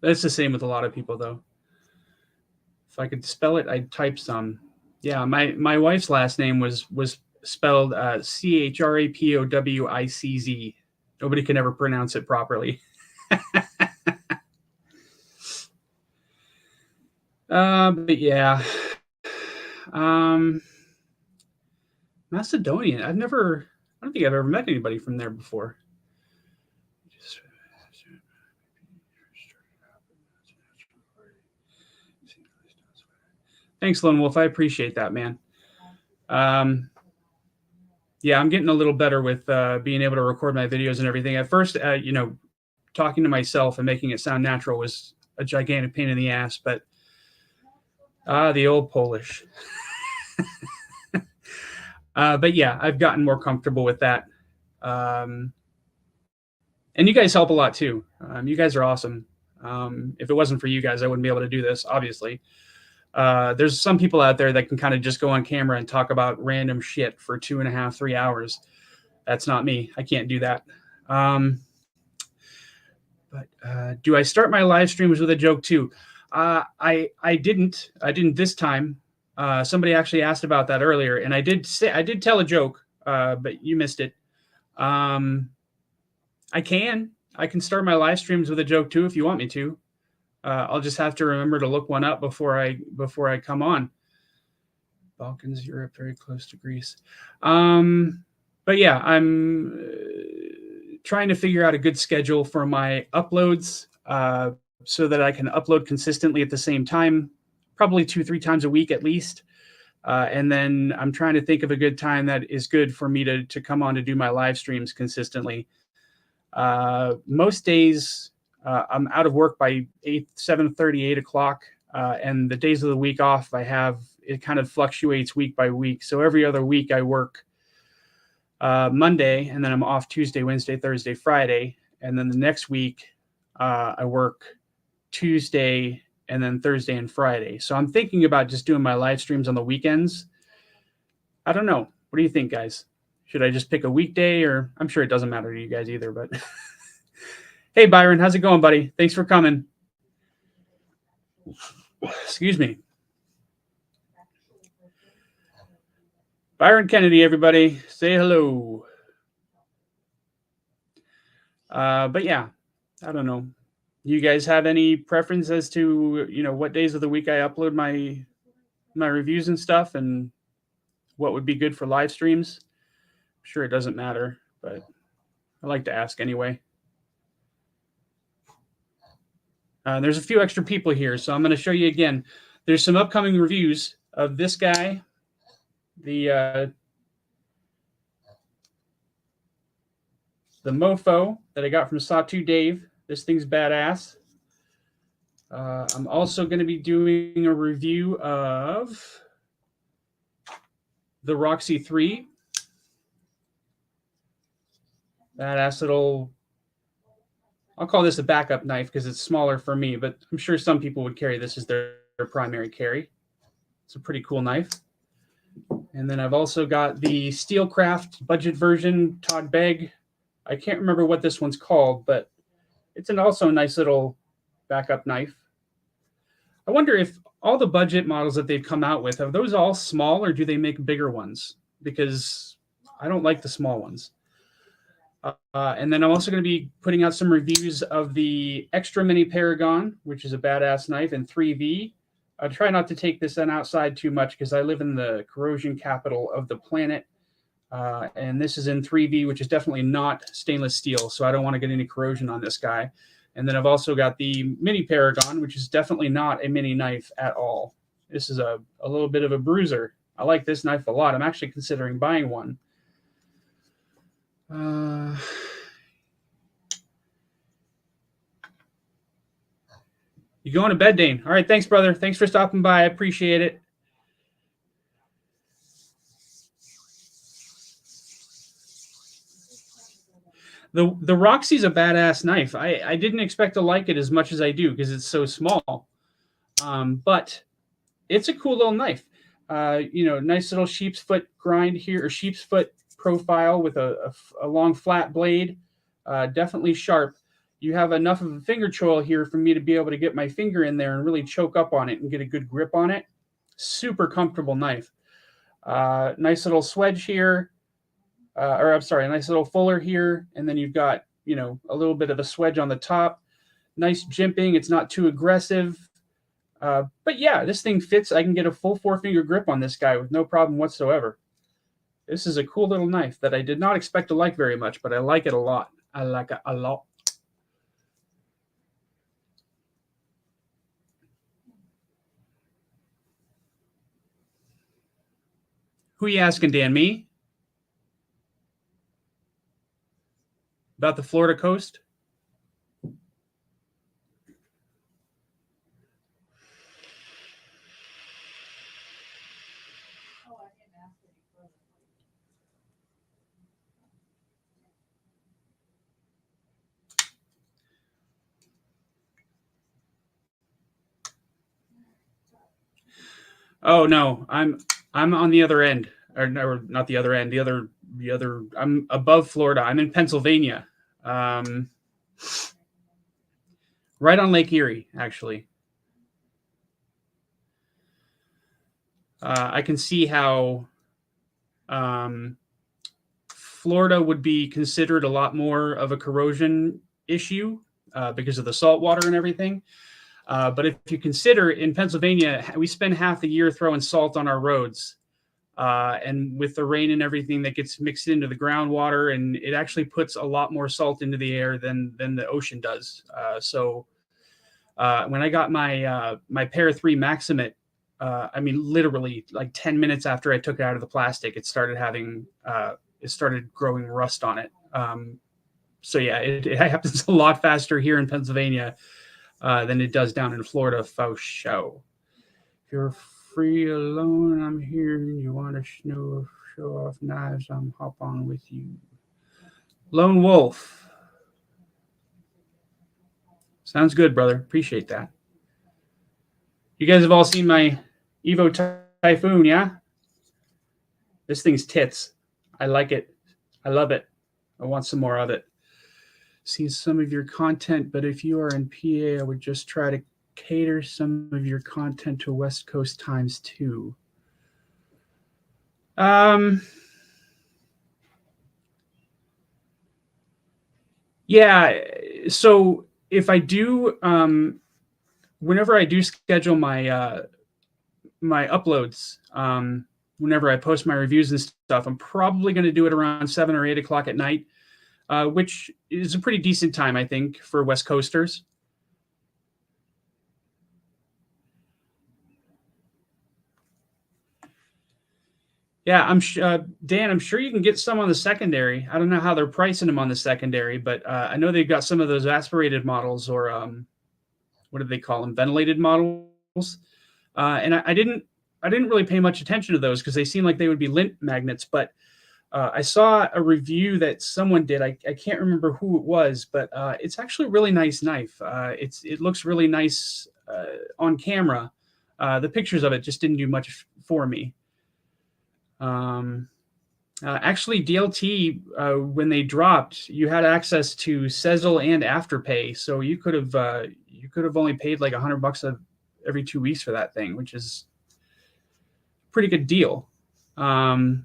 That's the same with a lot of people, though. If I could spell it, I'd type some. Yeah, my wife's last name was spelled CHRAPOWICZ. Nobody can ever pronounce it properly. But yeah. Macedonian. I don't think I've ever met anybody from there before. Thanks, Lone Wolf. I appreciate that, man. Yeah, I'm getting a little better with being able to record my videos and everything. At first, talking to myself and making it sound natural was a gigantic pain in the ass, but the old Polish. But yeah, I've gotten more comfortable with that. And you guys help a lot too. You guys are awesome. If it wasn't for you guys, I wouldn't be able to do this, obviously. There's some people out there that can kind of just go on camera and talk about random shit for 2.5, 3 hours. That's not me. I can't do that. But do I start my live streams with a joke too? I didn't this time. Somebody actually asked about that earlier, and I did tell a joke, but you missed it. I can start my live streams with a joke too if you want me to. I'll just have to remember to look one up before I come on. Balkans, Europe, very close to Greece. But yeah, I'm trying to figure out a good schedule for my uploads, so that I can upload consistently at the same time, probably 2-3 times a week at least. And then I'm trying to think of a good time that is good for me to come on to do my live streams consistently. Most days I'm out of work by 7:30, 8 o'clock. And the days of the week off I have, it kind of fluctuates week by week. So every other week I work Monday, and then I'm off Tuesday, Wednesday, Thursday, Friday. And then the next week I work Tuesday and then Thursday and Friday. So I'm thinking about just doing my live streams on the weekends. I don't know. What do you think, guys? Should I just pick a weekday, or I'm sure it doesn't matter to you guys either, but hey, Byron, how's it going, buddy? Thanks for coming. Excuse me. Byron Kennedy, everybody, say hello. But yeah, I don't know. You guys have any preference as to, what days of the week I upload my reviews and stuff, and what would be good for live streams? I'm sure it doesn't matter, but I like to ask anyway. There's a few extra people here, so I'm going to show you again. There's some upcoming reviews of this guy, the Mofo that I got from Sawtooth Dave. This thing's badass. I'm also going to be doing a review of the Roxy 3. Badass little, I'll call this a backup knife because it's smaller for me, but I'm sure some people would carry this as their primary carry. It's a pretty cool knife. And then I've also got the Steelcraft budget version, Todd Begg. I can't remember what this one's called, but it's also a nice little backup knife. I wonder if all the budget models that they've come out with, are those all small, or do they make bigger ones? Because I don't like the small ones. And then I'm also going to be putting out some reviews of the Extra Mini Paragon, which is a badass knife, and 3V. I try not to take this outside too much because I live in the corrosion capital of the planet. And this is in 3V, which is definitely not stainless steel, so I don't want to get any corrosion on this guy. And then I've also got the Mini Paragon, which is definitely not a mini knife at all. This is a little bit of a bruiser. I like this knife a lot. I'm actually considering buying one. You going to bed, Dane? All right, thanks, brother. Thanks for stopping by. I appreciate it. The Roxy's a badass knife. I didn't expect to like it as much as I do because it's so small. But it's a cool little knife. Nice little sheep's foot grind here, or sheep's foot profile with a long flat blade. Definitely sharp. You have enough of a finger choil here for me to be able to get my finger in there and really choke up on it and get a good grip on it. Super comfortable knife. Nice little swedge here. A nice little fuller here. And then you've got, a little bit of a swedge on the top. Nice jimping. It's not too aggressive. But yeah, this thing fits. I can get a full 4-finger grip on this guy with no problem whatsoever. This is a cool little knife that I did not expect to like very much, but I like it a lot. I like it a lot. Who are you asking, Dan? Me? About the Florida coast? Oh no, I'm on the other end, or not the other end. The other. I'm above Florida. I'm in Pennsylvania, right on Lake Erie, actually. I can see how Florida would be considered a lot more of a corrosion issue because of the salt water and everything. But if you consider, in Pennsylvania, we spend half the year throwing salt on our roads. And with the rain and everything that gets mixed into the groundwater, and it actually puts a lot more salt into the air than the ocean does. So when I got my Para 3 Maximate, literally like 10 minutes after I took it out of the plastic, it started growing rust on it. So yeah, it happens a lot faster here in Pennsylvania than it does down in Florida, for show. If you're free alone, I'm here. You want to show off knives? I'm hop on with you. Lone Wolf. Sounds good, brother. Appreciate that. You guys have all seen my Evo Typhoon, yeah? This thing's tits. I like it. I love it. I want some more of it. Seen some of your content, but if you are in PA, I would just try to cater some of your content to West Coast times too. Yeah, so if I do, whenever I do schedule my my uploads, whenever I post my reviews and stuff, I'm probably going to do it around 7 or 8 o'clock at night, which is a pretty decent time, I think, for West Coasters. Yeah, Dan, I'm sure you can get some on the secondary. I don't know how they're pricing them on the secondary, but I know they've got some of those aspirated models, or what do they call them? Ventilated models. And I didn't really pay much attention to those because they seem like they would be lint magnets. But I saw a review that someone did. I can't remember who it was, but it's actually a really nice knife. It looks really nice on camera. The pictures of it just didn't do much for me. Actually, DLT, when they dropped, you had access to Sezzle and Afterpay, so you could have only paid like $100 every 2 weeks for that thing, which is a pretty good deal. But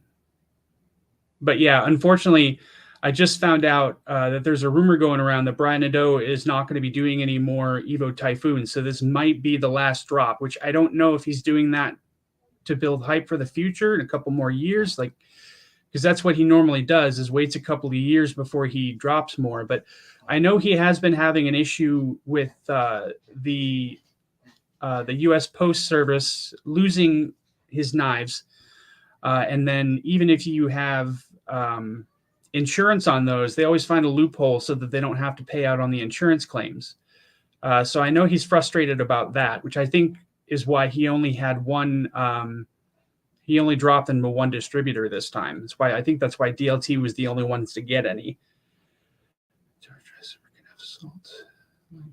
yeah, unfortunately, I just found out that there's a rumor going around that Brian Nadeau is not going to be doing any more Evo Typhoon, so this might be the last drop, which I don't know if he's doing that to build hype for the future in a couple more years, like, because that's what he normally does, is waits a couple of years before he drops more. But I know he has been having an issue with the U.S. Post Service losing his knives, and then even if you have insurance on those, they always find a loophole so that they don't have to pay out on the insurance claims. So I know he's frustrated about that, which I think is why he only had one. He only dropped into one distributor this time. That's why I think that's why DLT was the only ones to get any. Salt.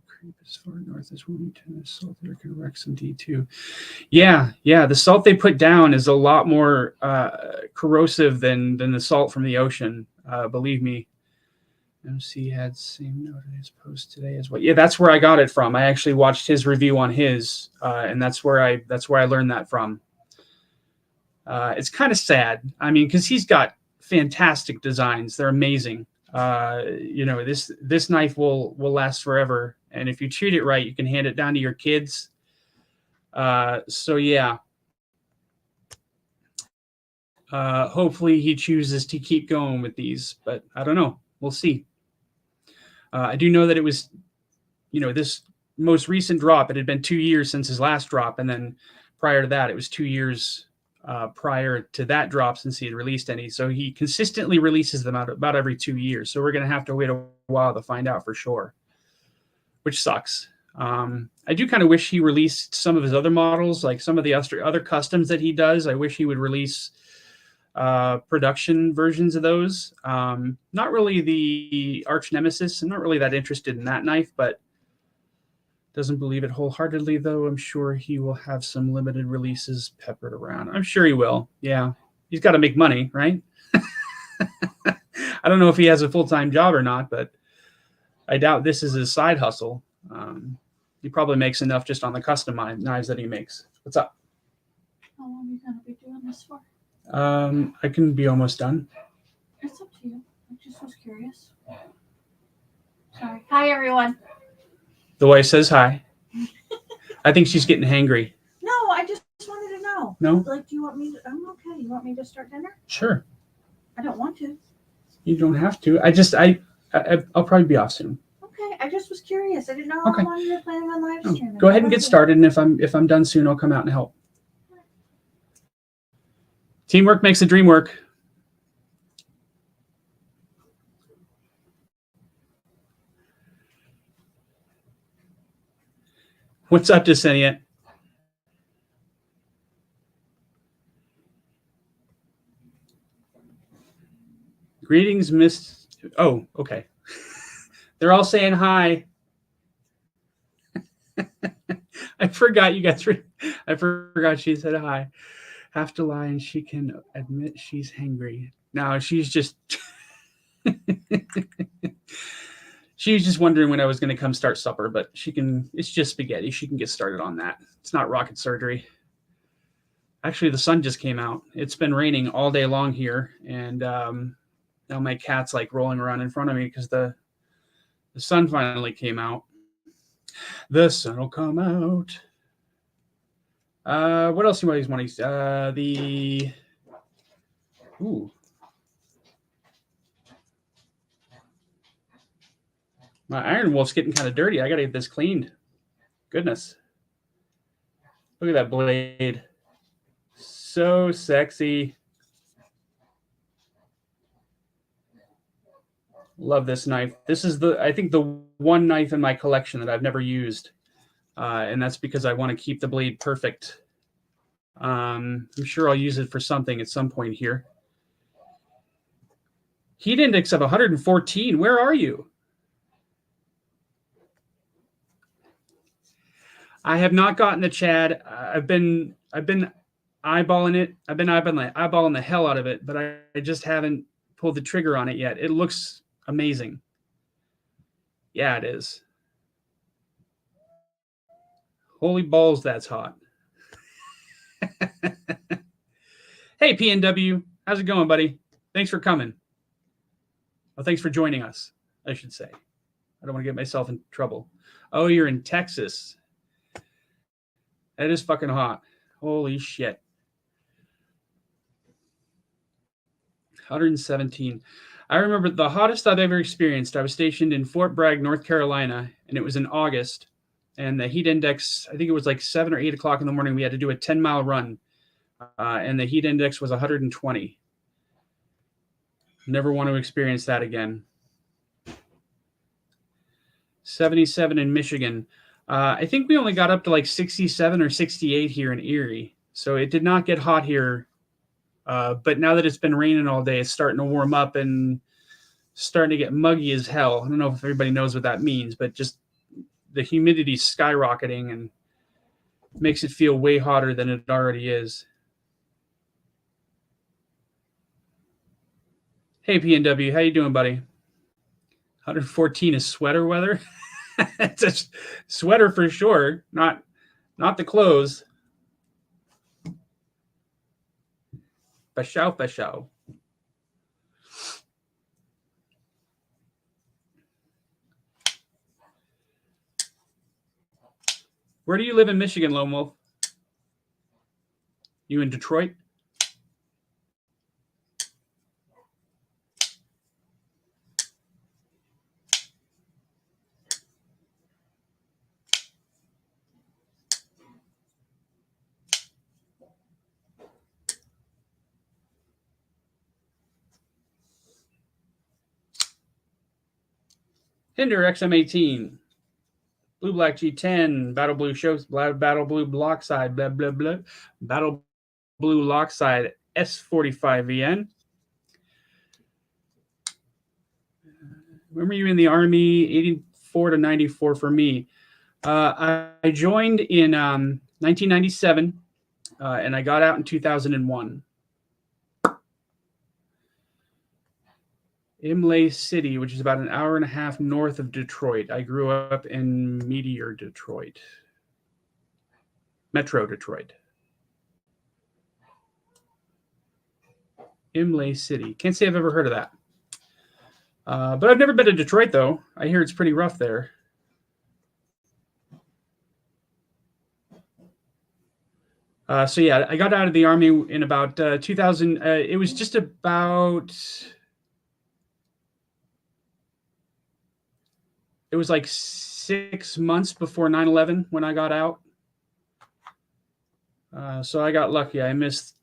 Creep as far north as Wilmington. Salt there can wreck some D2. Yeah. The salt they put down is a lot more corrosive than the salt from the ocean. Believe me. MC had the same note in his post today as well. Yeah, that's where I got it from. I actually watched his review on his, and that's where I learned that from. It's kind of sad. I mean, because he's got fantastic designs. They're amazing. This knife will last forever, and if you treat it right, you can hand it down to your kids. So yeah. Hopefully he chooses to keep going with these, but I don't know. We'll see. I do know that it was, this most recent drop, it had been 2 years since his last drop. And then prior to that, it was 2 years prior to that drop since he had released any. So he consistently releases them out about every 2 years. So we're going to have to wait a while to find out for sure, which sucks. I do kind of wish he released some of his other models, like some of the other customs that he does. I wish he would release production versions of those. Not really the arch nemesis. I'm not really that interested in that knife, but doesn't believe it wholeheartedly, though. I'm sure he will have some limited releases peppered around. I'm sure he will. Yeah. He's got to make money, right? I don't know if he has a full-time job or not, but I doubt this is his side hustle. He probably makes enough just on the custom knives that he makes. What's up? How long are you going to be doing this for? I can be almost done. It's up to you. I just was curious. Sorry. Hi, everyone. The wife says hi. I think she's getting hangry. No, I just wanted to know. No? Like, do you want me to? I'm okay. You want me to start dinner? Sure. I don't want to. You don't have to. I'll probably be off soon. Okay. I just was curious. I didn't know Okay. how long you were planning on live streaming. Go ahead and get started, and if I'm done soon, I'll come out and help. Teamwork makes the dream work. What's up, Descendant? Greetings, Miss. Oh, okay. They're all saying hi. I forgot you guys. I forgot she said hi. Have to lie, and she can admit she's hangry. No, she's just. She's just wondering when I was going to come start supper, but she can. It's just spaghetti. She can get started on that. It's not rocket surgery. Actually, the sun just came out. It's been raining all day long here, and now my cat's like rolling around in front of me because the sun finally came out. The sun will come out. What else do you guys want to ooh. My Iron Wolf's getting kind of dirty. I got to get this cleaned. Goodness. Look at that blade. So sexy. Love this knife. This is I think the one knife in my collection that I've never used. And that's because I want to keep the blade perfect. I'm sure I'll use it for something at some point here. Heat index of 114. Where are you? I have not gotten the Chad. I've been eyeballing it. I've been eyeballing the hell out of it, but I just haven't pulled the trigger on it yet. It looks amazing. Yeah, it is. Holy balls, that's hot. Hey, PNW. How's it going, buddy? Thanks for coming. Well, thanks for joining us, I should say. I don't want to get myself in trouble. Oh, you're in Texas. That is fucking hot. Holy shit. 117. I remember the hottest I've ever experienced. I was stationed in Fort Bragg, North Carolina, and it was in August. And the heat index, I think it was like 7 or 8 o'clock in the morning. We had to do a 10-mile run. And the heat index was 120. Never want to experience that again. 77 in Michigan. I think we only got up to like 67 or 68 here in Erie. So it did not get hot here. But now that it's been raining all day, it's starting to warm up and starting to get muggy as hell. I don't know if everybody knows what that means, but just the humidity's skyrocketing and makes it feel way hotter than it already is. Hey, PNW, how you doing, buddy? 114 is sweater weather. It's a sweater for sure, not the clothes. Bashow. Where do you live in Michigan, Lone Wolf? You in Detroit? Hinder XM18. Blue Black G10. Battle Blue shows. Battle Blue Blockside. Blah, blah, blah. Battle Blue Lockside S45VN. Remember you in the Army, 84 to 94 for me. I joined in 1997, and I got out in 2001. Imlay City, which is about an hour and a half north of Detroit. I grew up in Metro Detroit. Imlay City. Can't say I've ever heard of that. But I've never been to Detroit, though. I hear it's pretty rough there. So yeah, I got out of the Army in about 2000. It was just about... It was like 6 months before 9/11 when I got out. So I got lucky. I missed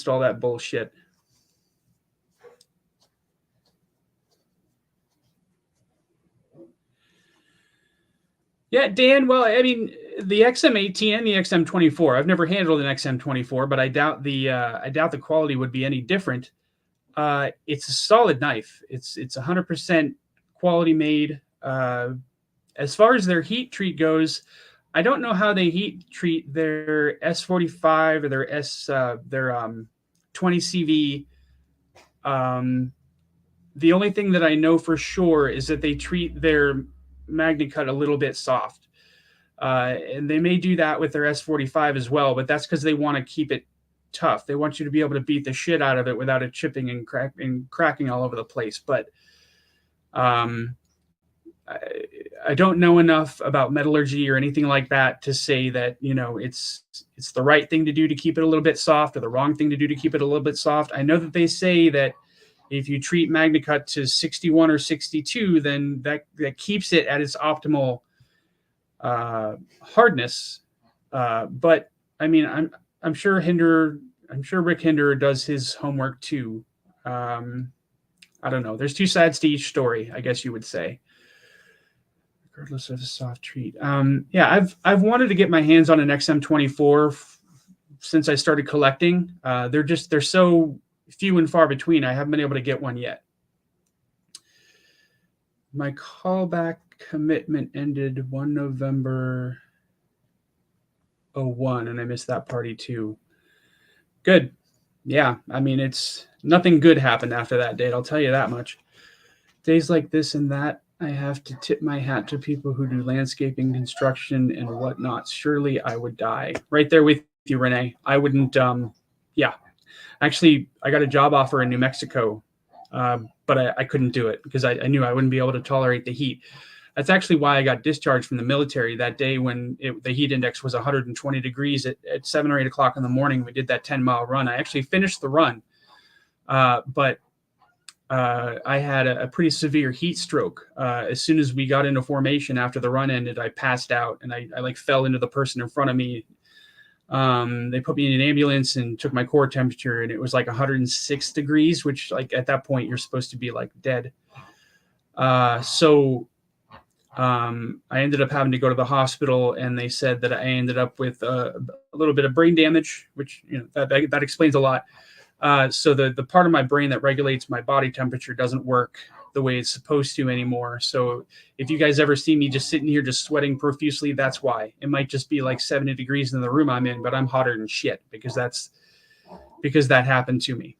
all that bullshit. Yeah, Dan. Well, I mean, the XM18 and the XM24. I've never handled an XM24, but I doubt the quality would be any different. It's a solid knife. It's 100% quality made. As far as their heat treat goes, I don't know how they heat treat their S45 or their 20 CV. The only thing that I know for sure is that they treat their MagnaCut a little bit soft. And they may do that with their S45 as well, but that's because they want to keep it tough. They want you to be able to beat the shit out of it without it chipping and cracking all over the place. But I don't know enough about metallurgy or anything like that to say that, you know, it's the right thing to do to keep it a little bit soft or the wrong thing to do to keep it a little bit soft. I know that they say that if you treat MagnaCut to 61 or 62, then that keeps it at its optimal hardness. But I mean, I'm sure Rick Hinder does his homework too. I don't know. There's two sides to each story, I guess you would say. Regardless of a soft treat. Yeah, I've wanted to get my hands on an XM24 since I started collecting. They're so few and far between. I haven't been able to get one yet. My callback commitment ended 1 November 01, and I missed that party too. Good. Yeah, I mean, it's nothing good happened after that date, I'll tell you that much. Days like this and that, I have to tip my hat to people who do landscaping, construction, and whatnot. Surely I would die. Right there with you, Renee. I wouldn't, yeah. Actually, I got a job offer in New Mexico, but I couldn't do it because I knew I wouldn't be able to tolerate the heat. That's actually why I got discharged from the military that day when the heat index was 120 degrees at 7 or 8 o'clock in the morning. We did that 10-mile run. I actually finished the run, but I had a pretty severe heat stroke. As soon as we got into formation after the run ended, I passed out and I like fell into the person in front of me. They put me in an ambulance and took my core temperature, and it was like 106 degrees, which like at that point you're supposed to be like dead. So I ended up having to go to the hospital, and they said that I ended up with a little bit of brain damage, which, you know, that explains a lot. So the part of my brain that regulates my body temperature doesn't work the way it's supposed to anymore. So if you guys ever see me just sitting here just sweating profusely, that's why. It might just be like 70 degrees in the room I'm in, but I'm hotter than shit because that happened to me.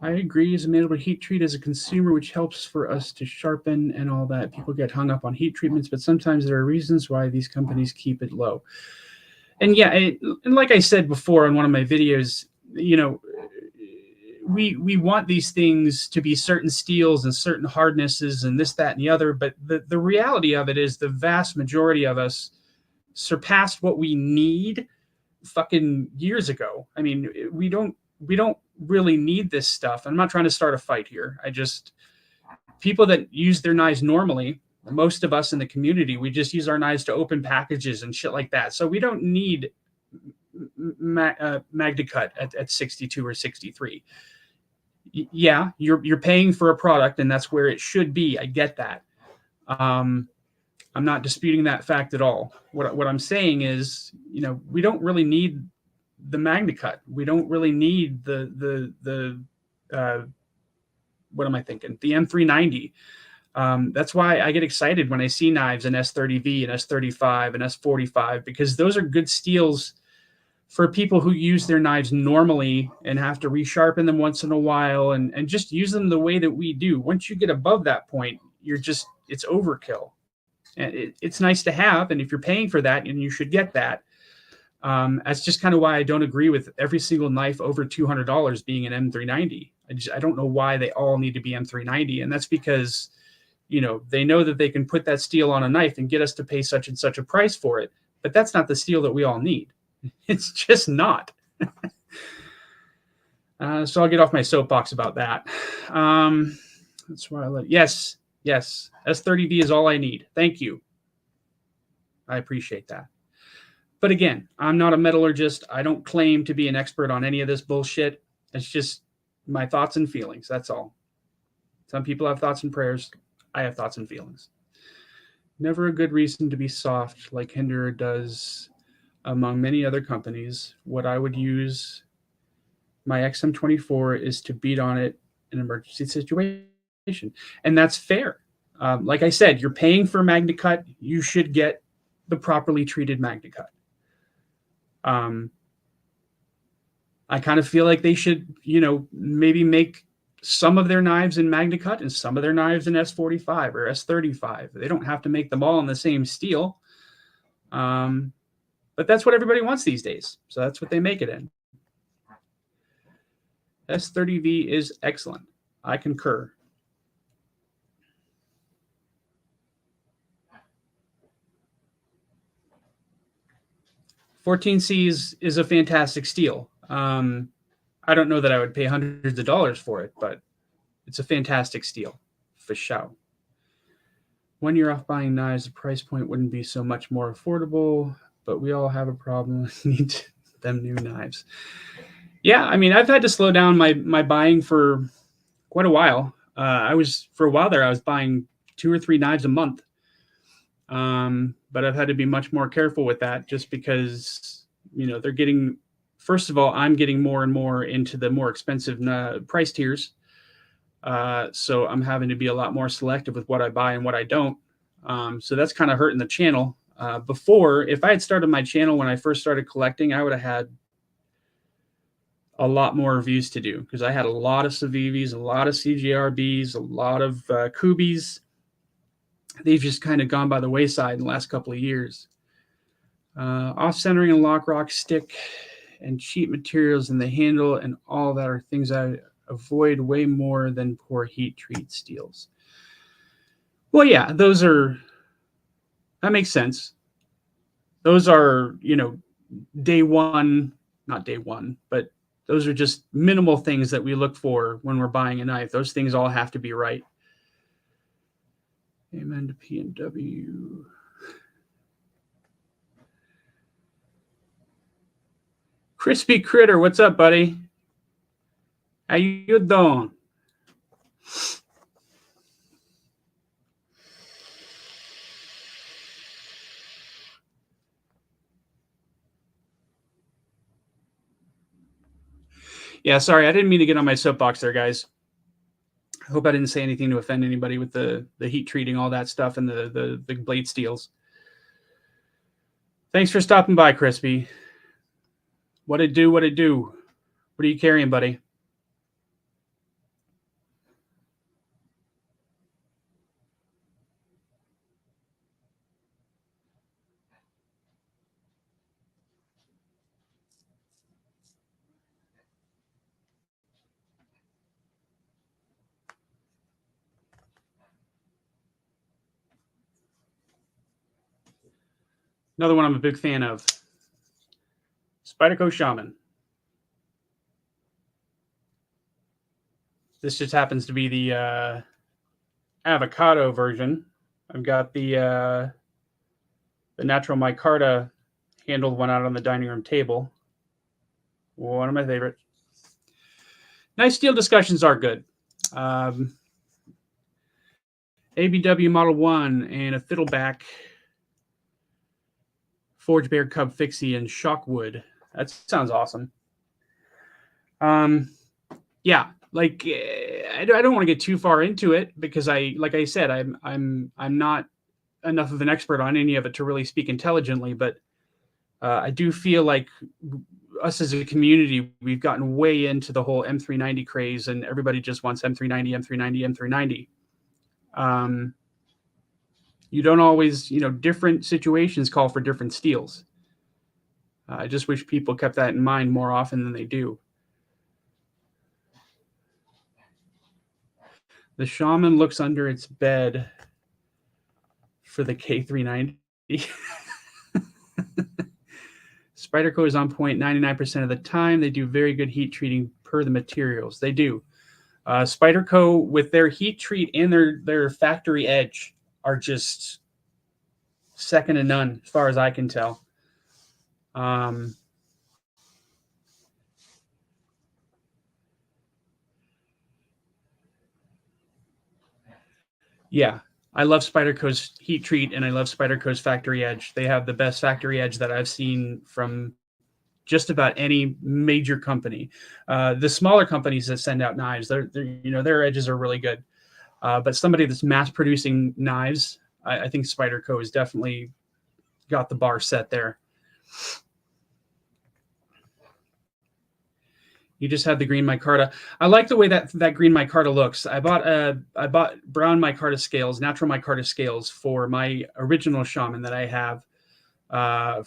I agree. Is a manual heat treat as a consumer, which helps for us to sharpen and all that. People get hung up on heat treatments, but sometimes there are reasons why these companies keep it low. And yeah, and like I said before in one of my videos, you know, we want these things to be certain steels and certain hardnesses and this, that, and the other. But the reality of it is the vast majority of us surpassed what we need fucking years ago. I mean, we don't really need this stuff. I'm not trying to start a fight here. People that use their knives normally, most of us in the community, we just use our knives to open packages and shit like that. So we don't need MagnaCut at 62 or 63. Yeah, you're paying for a product, and that's where it should be. I get that. I'm not disputing that fact at all. What I'm saying is, you know, we don't really need the MagnaCut. We don't really need the what am I thinking? The M390. That's why I get excited when I see knives in S30V and S35 and S45, because those are good steels for people who use their knives normally and have to resharpen them once in a while and just use them the way that we do. Once you get above that point, it's overkill. And it's nice to have, and if you're paying for that, and you should get that. That's just kind of why I don't agree with every single knife over $200 being an M390. I don't know why they all need to be M390, and that's because, you know, they know that they can put that steel on a knife and get us to pay such and such a price for it, but that's not the steel that we all need. It's just not. So I'll get off my soapbox about that. That's why yes, S30V is all I need. Thank you. I appreciate that. But again, I'm not a metallurgist. I don't claim to be an expert on any of this bullshit. It's just my thoughts and feelings. That's all. Some people have thoughts and prayers. I have thoughts and feelings. Never a good reason to be soft like Hinderer does among many other companies. What I would use my XM24 is to beat on it in an emergency situation. And that's fair. Like I said, you're paying for MagnaCut. You should get the properly treated MagnaCut. I kind of feel like they should, maybe make some of their knives in MagnaCut and some of their knives in S45 or S35. They don't have to make them all in the same steel. But that's what everybody wants these days. So that's what they make it in. S30V is excellent. I concur. $14C is a fantastic steel. I don't know that I would pay hundreds of dollars for it, but it's a fantastic steel, for sure. When you're off buying knives, the price point wouldn't be so much more affordable, but we all have a problem. Need them new knives. Yeah, I mean, I've had to slow down my buying for quite a while. For a while there, I was buying 2 or 3 knives a month. But I've had to be much more careful with that just because, they're getting, first of all, I'm getting more and more into the more expensive price tiers. So I'm having to be a lot more selective with what I buy and what I don't. So that's kind of hurting the channel. Before, if I had started my channel when I first started collecting, I would have had a lot more reviews to do because I had a lot of Civivis, a lot of CGRBs, a lot of Kubis. They've just kind of gone by the wayside in the last couple of years. Off-centering a lock rock stick and cheap materials in the handle and all that are things I avoid way more than poor heat treat steels. Well, yeah, that makes sense. Those are, day one, not day one, but those are just minimal things that we look for when we're buying a knife. Those things all have to be right. Amen to P&W. Crispy Critter, what's up, buddy? How you doing? Yeah, sorry, I didn't mean to get on my soapbox there, guys. I hope I didn't say anything to offend anybody with the heat treating, all that stuff, and the blade steels. Thanks for stopping by, Crispy. What it do? What are you carrying, buddy? Another one I'm a big fan of. Spyderco Shaman. This just happens to be the avocado version. I've got the natural micarta handled one out on the dining room table. One of my favorites. Nice steel discussions are good. ABW Model 1 and a Fiddleback Forge Bear Cub Fixie and Shockwood. That sounds awesome. Yeah, like I don't want to get too far into it because like I said, I'm not enough of an expert on any of it to really speak intelligently, but I do feel like us as a community, we've gotten way into the whole M390 craze, and everybody just wants M390, M390, M390. You don't always, different situations call for different steels. I just wish people kept that in mind more often than they do. The Shaman looks under its bed for the K390. Spyderco is on point 99% of the time. They do very good heat treating per the materials. They do. Spyderco, with their heat treat and their factory edge, are just second to none as far as I can tell. Yeah, I love Spyderco's Heat Treat, and I love Spyderco's Factory Edge. They have the best Factory Edge that I've seen from just about any major company. The smaller companies that send out knives, their edges are really good. But somebody that's mass producing knives, I think Spyderco has definitely got the bar set there. You just had the green micarta. I like the way that green micarta looks. I bought brown micarta scales, natural micarta scales for my original shaman that I have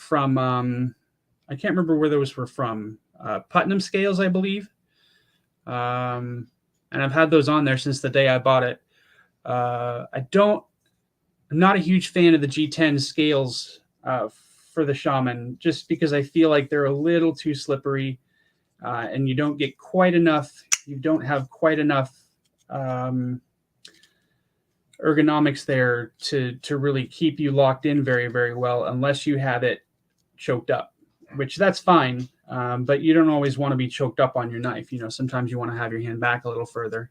from I can't remember where those were from. Putnam Scales, I believe. And I've had those on there since the day I bought it. I'm not a huge fan of the G10 scales for the shaman, just because I feel like they're a little too slippery. And you don't get quite enough. You don't have quite enough ergonomics there to really keep you locked in very, very well, unless you have it choked up, which that's fine. But you don't always want to be choked up on your knife. Sometimes you want to have your hand back a little further.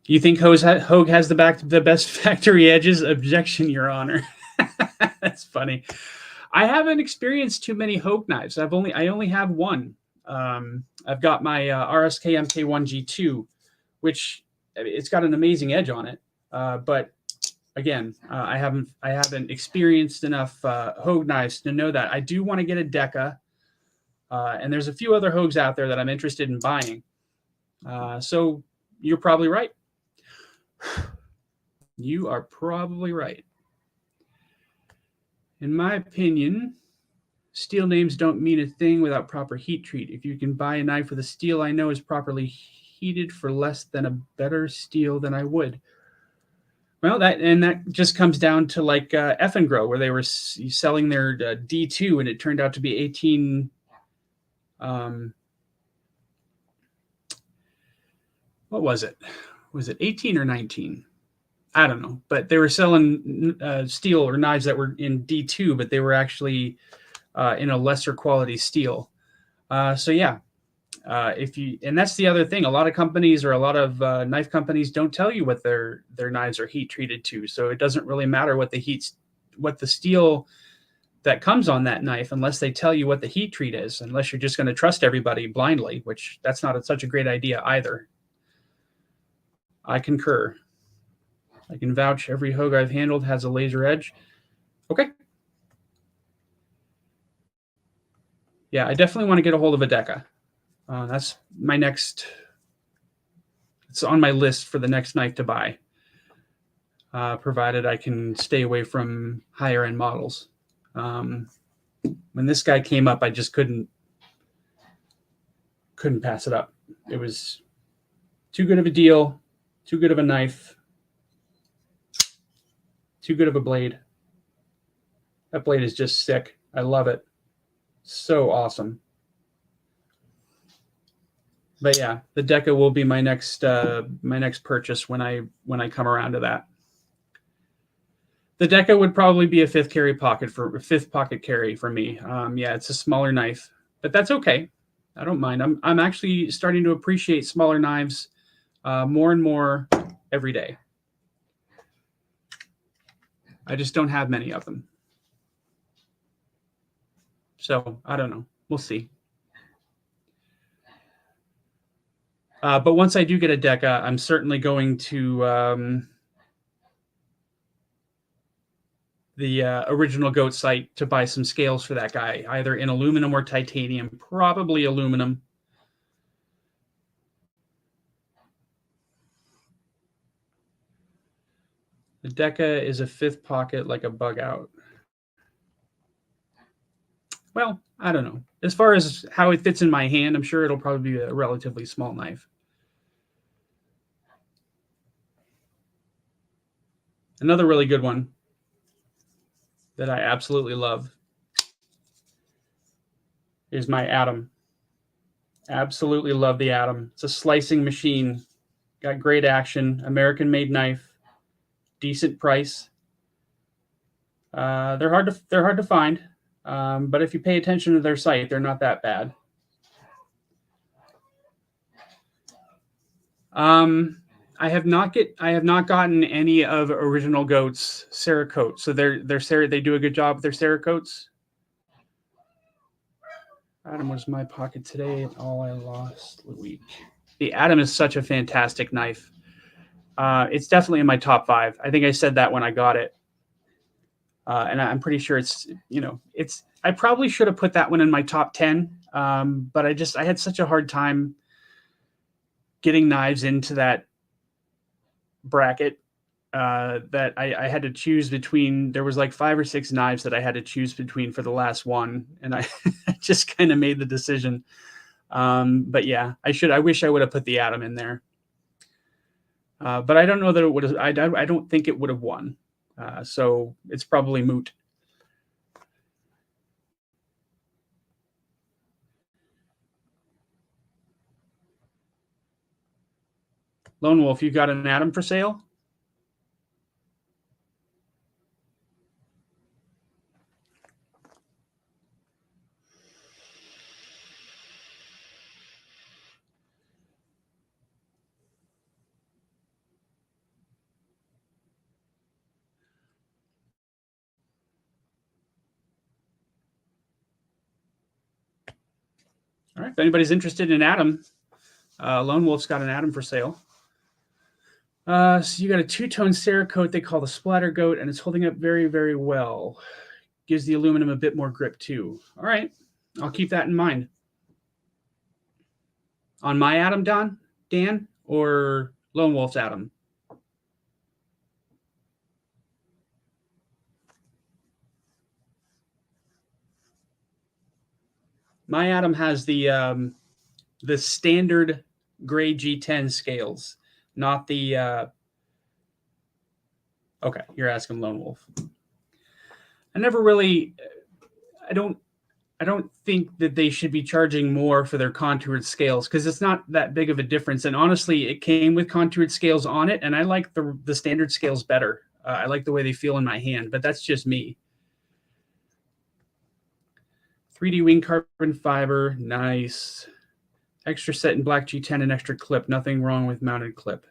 You think Hogue has the best factory edges? Objection, Your Honor. That's funny. I haven't experienced too many Hogue knives. I only have one. I've got my RSK MK1 G2, which it's got an amazing edge on it. But again, I haven't experienced enough Hogue knives to know that. I do want to get a Deca, and there's a few other Hogues out there that I'm interested in buying. So you're probably right. You are probably right. In my opinion, steel names don't mean a thing without proper heat treat. If you can buy a knife with a steel I know is properly heated for less than a better steel than I would. Well, that just comes down to like Effengrow, where they were selling their D2 and it turned out to be 18. What was it? Was it 18 or 19? I don't know, but they were selling steel or knives that were in D2, but they were actually in a lesser quality steel. So yeah, and that's the other thing. A lot of companies or a lot of knife companies don't tell you what their knives are heat treated to. So it doesn't really matter what the steel that comes on that knife, unless they tell you what the heat treat is, unless you're just going to trust everybody blindly, which that's not such a great idea either. I concur. I can vouch every Hogue I've handled has a laser edge. Okay. Yeah, I definitely want to get a hold of a Deca. That's my next. It's on my list for the next knife to buy, provided I can stay away from higher end models. When this guy came up, I just couldn't pass it up. It was too good of a deal, too good of a knife, too good of a blade. That blade is just sick. I love it. So awesome. But yeah, the Deca will be my next purchase when I come around to that. The Deca would probably be a fifth pocket carry for me. Yeah, it's a smaller knife, but that's okay. I don't mind. I'm actually starting to appreciate smaller knives more and more every day. I just don't have many of them. So I don't know. We'll see. But once I do get a Deca, I'm certainly going to the original Goat site to buy some scales for that guy, either in aluminum or titanium, probably aluminum. The Deca is a fifth pocket like a bug out. Well, I don't know. As far as how it fits in my hand, I'm sure it'll probably be a relatively small knife. Another really good one that I absolutely love is my Atom. Absolutely love the Atom. It's a slicing machine. Got great action. American-made knife. Decent price. They're hard to find, but if you pay attention to their site, they're not that bad. I have not gotten any of Original Goat's Cerakote. So they do a good job with their Cerakotes. Adam was in my pocket today. All I lost the week. The Adam is such a fantastic knife. It's definitely in my top 5. I think I said that when I got it. And I'm pretty sure it's, I probably should have put that one in my top 10. But I had such a hard time getting knives into that bracket that I had to choose between. There was like 5 or 6 knives that I had to choose between for the last one. And I just kind of made the decision. But yeah, I wish I would have put the Adam in there. But I don't know that it would have, I don't think it would have won. So it's probably moot. Lone Wolf, you got an Adam for sale? All right. If anybody's interested in Adam, Lone Wolf's got an Adam for sale. So you got a 2-tone Cerakote they call the Splatter Goat, and it's holding up very, very well. Gives the aluminum a bit more grip too. All right. I'll keep that in mind. On my Adam, Dan, or Lone Wolf's Adam? My Adam has the standard gray G10 scales, not the. Okay, you're asking Lone Wolf. I don't think that they should be charging more for their contoured scales because it's not that big of a difference. And honestly, it came with contoured scales on it, and I like the standard scales better. I like the way they feel in my hand, but that's just me. 3D wing carbon fiber, nice. Extra set in black G10 and extra clip. Nothing wrong with mounted clip.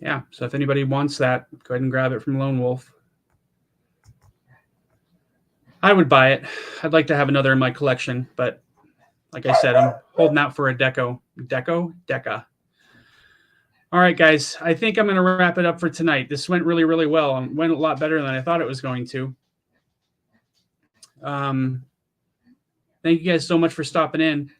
Yeah, so if anybody wants that, go ahead and grab it from Lone Wolf. I would buy it. I'd like to have another in my collection, but like I said, I'm holding out for a Deca. All right, guys, I think I'm going to wrap it up for tonight. This went really, really well and went a lot better than I thought it was going to. Thank you guys so much for stopping in.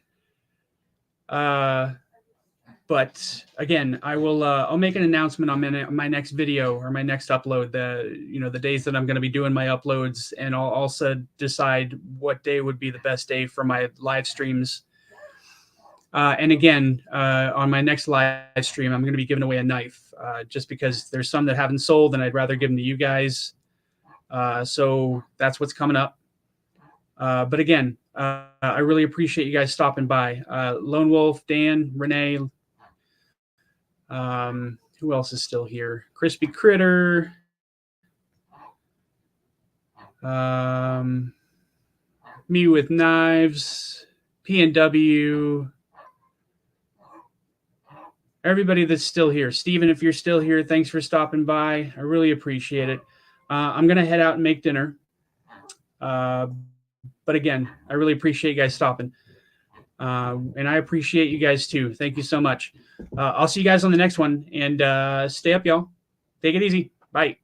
But again, I'll make an announcement on my next video or my next upload, the days that I'm going to be doing my uploads, and I'll also decide what day would be the best day for my live streams. And again, on my next live stream, I'm going to be giving away a knife, just because there's some that haven't sold and I'd rather give them to you guys. So that's what's coming up. But again, I really appreciate you guys stopping by. Lone Wolf, Dan, Renee, who else is still here? Crispy Critter. Me with Knives. PNW. Everybody that's still here. Steven, if you're still here, thanks for stopping by. I really appreciate it. I'm going to head out and make dinner. But again, I really appreciate you guys stopping. And I appreciate you guys too. Thank you so much. I'll see you guys on the next one, and stay up, y'all. Take it easy. Bye.